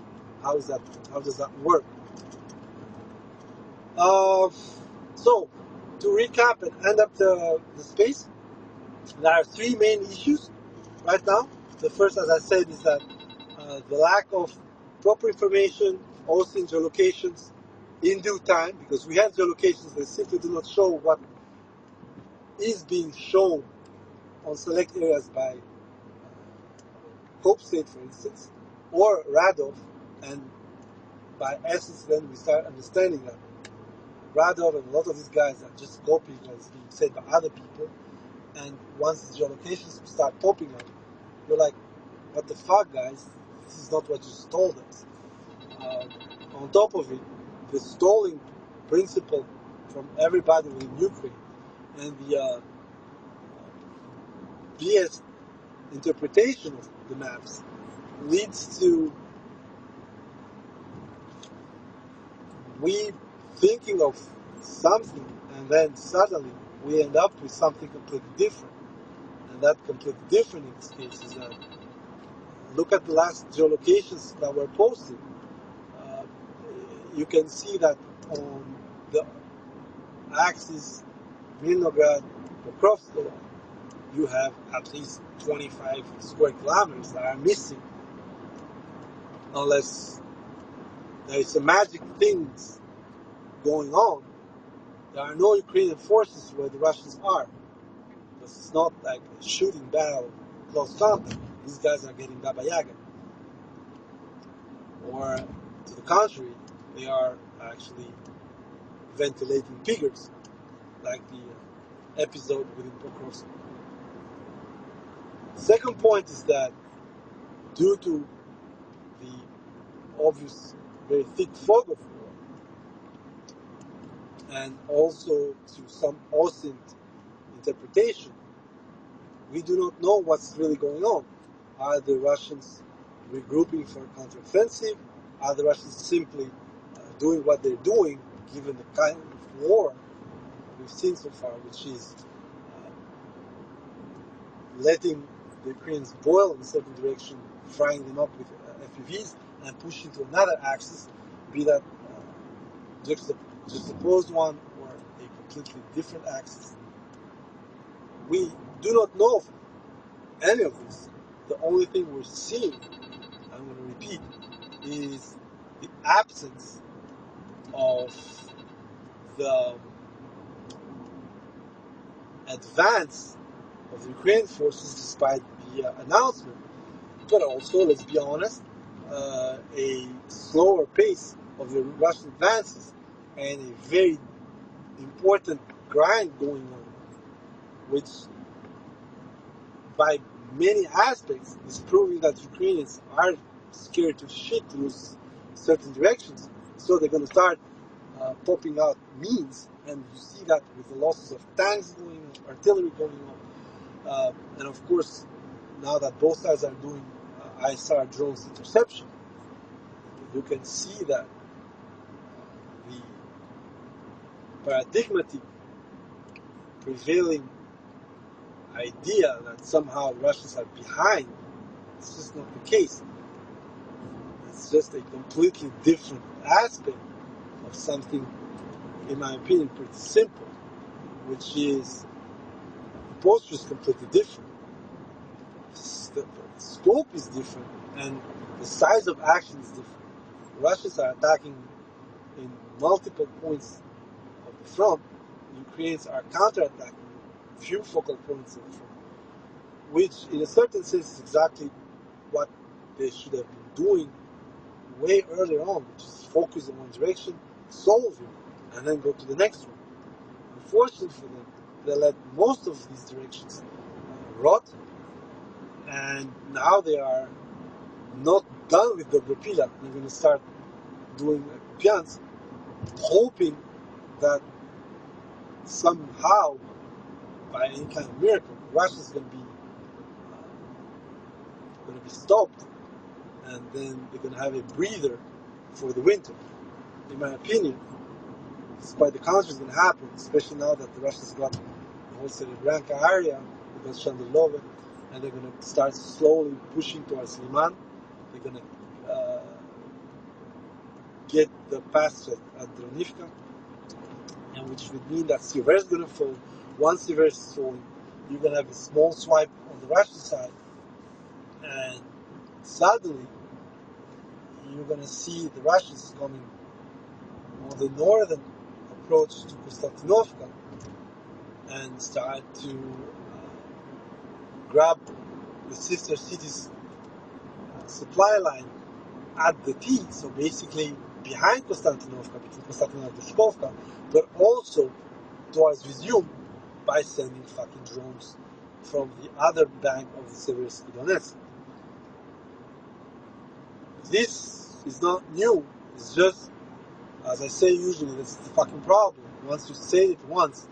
Speaker 1: How does that work? So, to recap and end up the space, there are 3 main issues right now. The first, as I said, is that the lack of proper information, also in geolocations, in due time, because we have geolocations that simply do not show what is being shown on select areas by Hope State, for instance, or Radov, and by essence then we start understanding that Radov and a lot of these guys are just copying what is being said by other people, and once the geolocations start popping up, you're like, what the fuck, guys? This is not what you just told us. On top of it, the stalling principle from everybody within Ukraine and the BS interpretation of the maps leads to we thinking of something and then suddenly we end up with something completely different. And that completely different in this case is that look at the last geolocations that were posted. You can see that on the axis Vinograd Pokrovskoye, you have at least 25 square kilometers that are missing, unless there is some magic things going on. There are no Ukrainian forces where the Russians are. Because it's not like a shooting battle, close contact. These guys are getting Baba Yaga. Or, to the contrary, they are actually ventilating figures, like the episode within Pokrovskoye. Second point is that due to the obvious, very thick fog of war, and also to some OSINT interpretation, we do not know what's really going on. Are the Russians regrouping for a counteroffensive? Are the Russians simply doing what they're doing, given the kind of war we've seen so far, which is letting the Ukrainians boil in a certain direction, frying them up with FPVs, and pushing to another axis, be that juxtaposed one or a completely different axis. We do not know of any of this. The only thing we're seeing, I'm going to repeat, is the absence of the advance of the Ukrainian forces despite the announcement, but also, let's be honest, a slower pace of the Russian advances and a very important grind going on, which by many aspects is proving that Ukrainians are scared to shit to lose certain directions, so they're going to start popping out means, and you see that with the losses of tanks going on, artillery going on, And of course, now that both sides are doing ISR drones interception, you can see that the paradigmatic prevailing idea that somehow Russians are behind, it's just not the case. It's just a completely different aspect of something, in my opinion, pretty simple, which is the posture is completely different. The scope is different, and the size of action is different. Russians are attacking in multiple points of the front. Ukrainians are counterattacking few focal points of the front, which in a certain sense is exactly what they should have been doing way earlier on, which is focus in one direction, solve it, and then go to the next one. Unfortunately for them, they let most of these directions rot, and now they are not done with the Dobropila. They're going to start doing Kupiansk, hoping that somehow, by any kind of miracle, Russia is going to be stopped, and then they're going to have a breather for the winter. In my opinion, despite the counter is going to happen, especially now that the Russians got the whole Serebrenka area, they got Chandelove, and they're going to start slowly pushing towards Liman. They're going to get the pass at Dronivka, and which would mean that Sever is going to fall. Once Sever is falling, you're going to have a small swipe on the Russian side, and suddenly you're going to see the Russians coming on the northern approach to Konstantinovka and start to grab the sister city's supply line at the T, so basically behind Konstantinovka, between Konstantinovka and Duskovka, but also towards Vyzhyum by sending fucking drones from the other bank of the Seversky Donetsk. This is not new, it's just, as I say usually, this is the fucking problem. Once you say it once,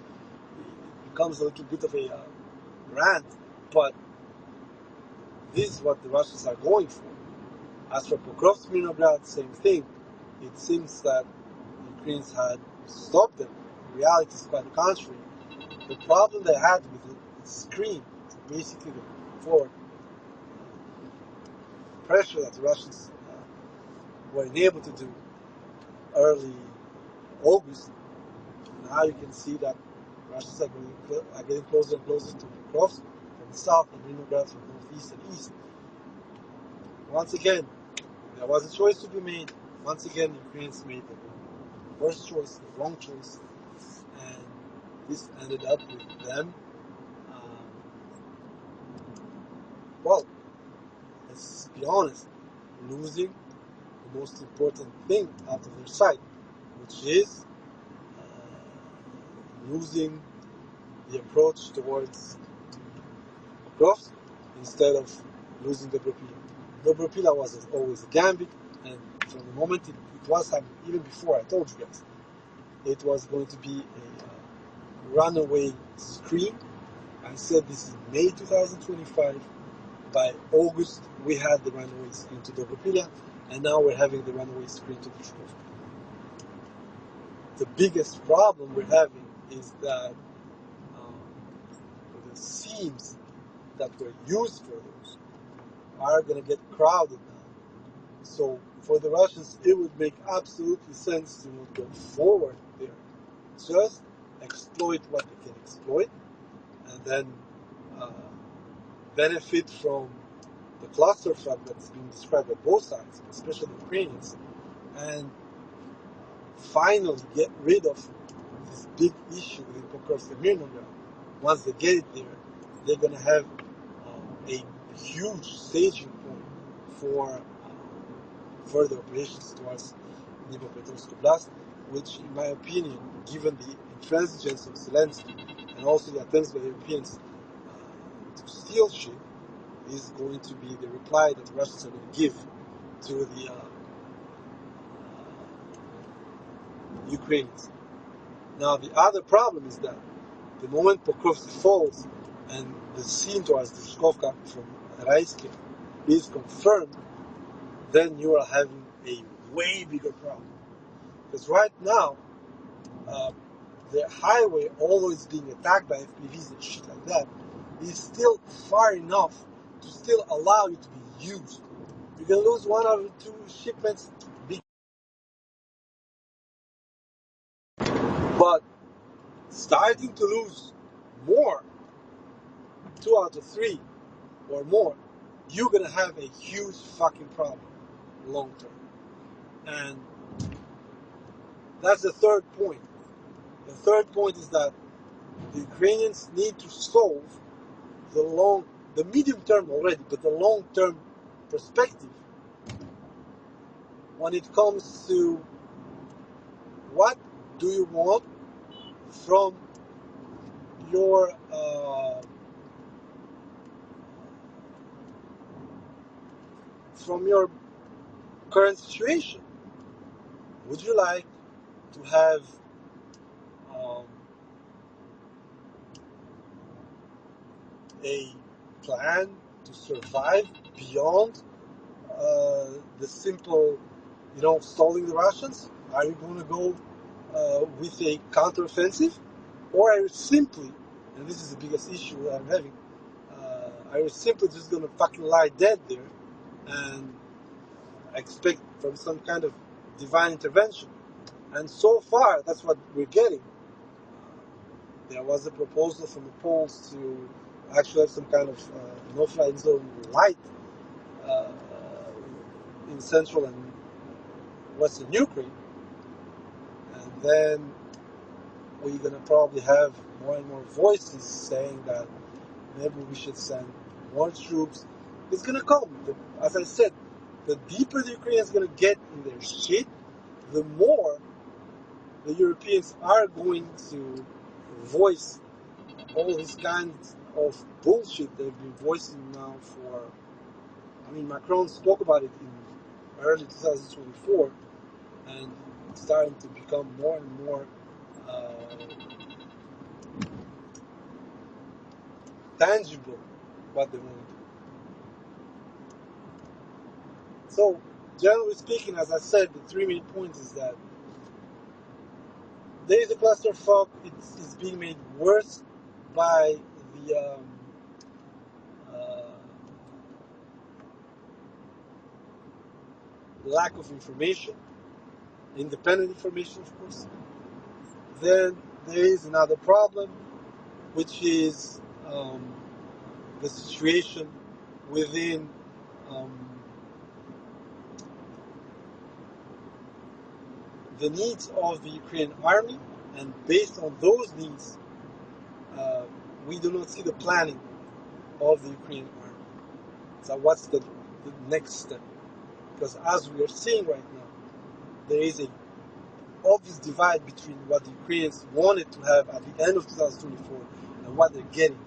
Speaker 1: it becomes a little bit of a rant, but this is what the Russians are going for. As for Pokrovsk, Mirnograd, same thing. It seems that the Ukrainians had stopped them. In reality, it's quite the contrary. The problem they had with the screen, so basically the forward pressure that the Russians were able to do early August, now you can see that Russians are getting closer and closer to Pokrovsk from the south and Mirnograd from northeast and east. Once again, there was a choice to be made. Once again, the Ukrainians made the worst choice, the wrong choice, and this ended up with them, well, let's be honest, losing the most important thing out of their side, which is losing the approach towards Pokrovsk instead of losing Dobropila. Dobropila was always a gambit, and from the moment it was happening, even before I told you guys, it was going to be a runaway screen. I said this is May 2025. By August, we had the runaway screen to Dobropila, and now we're having the runaway screen to Dushkovka. The biggest problem we're having is that the seams that were used for those are going to get crowded now. So for the Russians, it would make absolutely sense to not go forward there. Just exploit what they can exploit, and then benefit from the clusterfuck that's being described by both sides, especially the Ukrainians, and finally get rid of this big issue within Pokrovsk and Mirnograd. Once they get it there, they're going to have a huge staging point for further operations towards Dnipropetrovsk Oblast, which, in my opinion, given the intransigence of Zelensky and also the attempts by the Europeans to steal shit, is going to be the reply that the Russians are going to give to the Ukrainians. Now, the other problem is that the moment Pokrovsk falls, and the scene towards Druzhkovka from Raiske is confirmed, then you are having a way bigger problem. Because right now, the highway, although it's being attacked by FPVs and shit like that, is still far enough to still allow you to be used. You can lose one or two shipments, but starting to lose more, 2 out of 3 or more, you're gonna have a huge fucking problem long term. And that's the third point. The third point is that the Ukrainians need to solve the medium term already, but the long term perspective when it comes to what do you want from your current situation. Would you like to have a plan to survive beyond the simple, stalling the Russians? Are you going to go with a counteroffensive? Or are you simply, and this is the biggest issue that I'm having, are you simply just going to fucking lie dead there and expect from some kind of divine intervention? And so far, that's what we're getting. There was a proposal from the Poles to actually have some kind of no-fly zone light in central and western Ukraine. And then we're going to probably have more and more voices saying that maybe we should send more troops. It's going to come. As I said, the deeper the Ukrainians are going to get in their shit, the more the Europeans are going to voice all these kinds of bullshit they've been voicing now for... Macron spoke about it in early 2024, and it's starting to become more and more tangible what they want to do. So, generally speaking, as I said, the 3 main points is that there is a clusterfuck. It's being made worse by the lack of information, independent information, of course. Then there is another problem, which is the situation within the needs of the Ukrainian army, and based on those needs, we do not see the planning of the Ukrainian army. So what's the next step? Because as we are seeing right now, there is an obvious divide between what the Ukrainians wanted to have at the end of 2024 and what they're getting.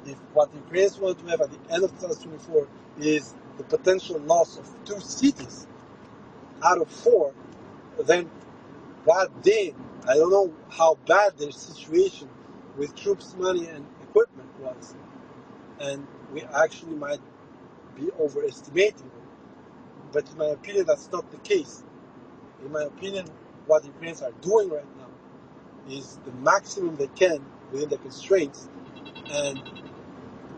Speaker 1: If what the Ukrainians wanted to have at the end of 2024 is the potential loss of 2 cities out of 4, then God damn, I don't know how bad their situation with troops, money, and equipment was. And we actually might be overestimating it. But in my opinion, that's not the case. In my opinion, what the Ukrainians are doing right now is the maximum they can within the constraints. And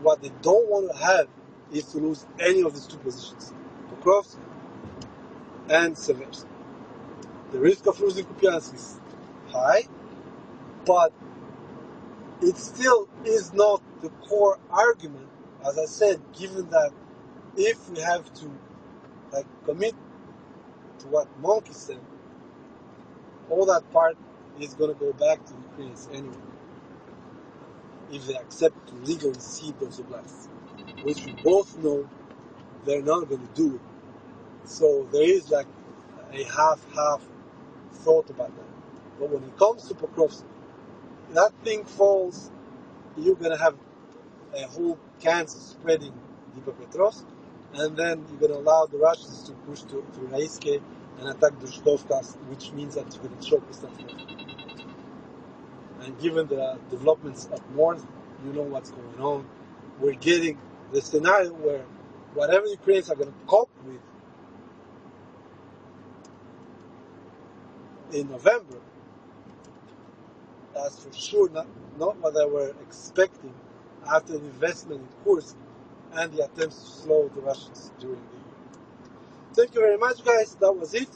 Speaker 1: what they don't want to have is to lose any of these 2 positions, Pokrovsk and Seversk. The risk of losing Kupiansk is high, but it still is not the core argument, as I said, given that if we have to commit to what Monkey said, all that part is going to go back to the Ukrainians anyway, if they accept to legally cede those oblasts, which we both know they're not going to do it. So there is a half thought about that. But when it comes to Pokrovsk, that thing falls, you're going to have a whole chance of spreading Dnipropetrovsk, and then you're going to allow the Russians to push to Raiske and attack Druzhkovka, which means that you're going to choke this stuff off. And given the developments up north, you know what's going on. we're getting the scenario where whatever Ukrainians are going to cope with in November, that's for sure not what they were expecting after the investment in Kursk and the attempts to slow the Russians during the year. Thank you very much, guys. That was it.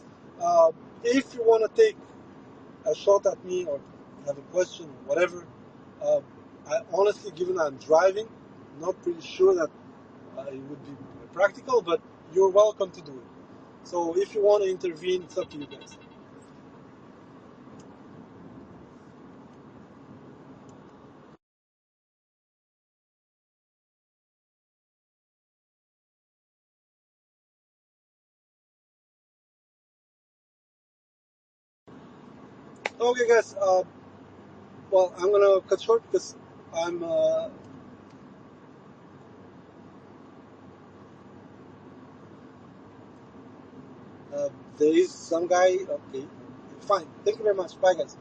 Speaker 1: If you want to take a shot at me or have a question or whatever, I honestly, given I'm driving, not pretty sure that it would be practical, but you're welcome to do it. So if you want to intervene, it's up to you guys. Okay, guys. Well, I'm gonna cut short because I'm. There is some guy. Okay, fine. Thank you very much. Bye, guys.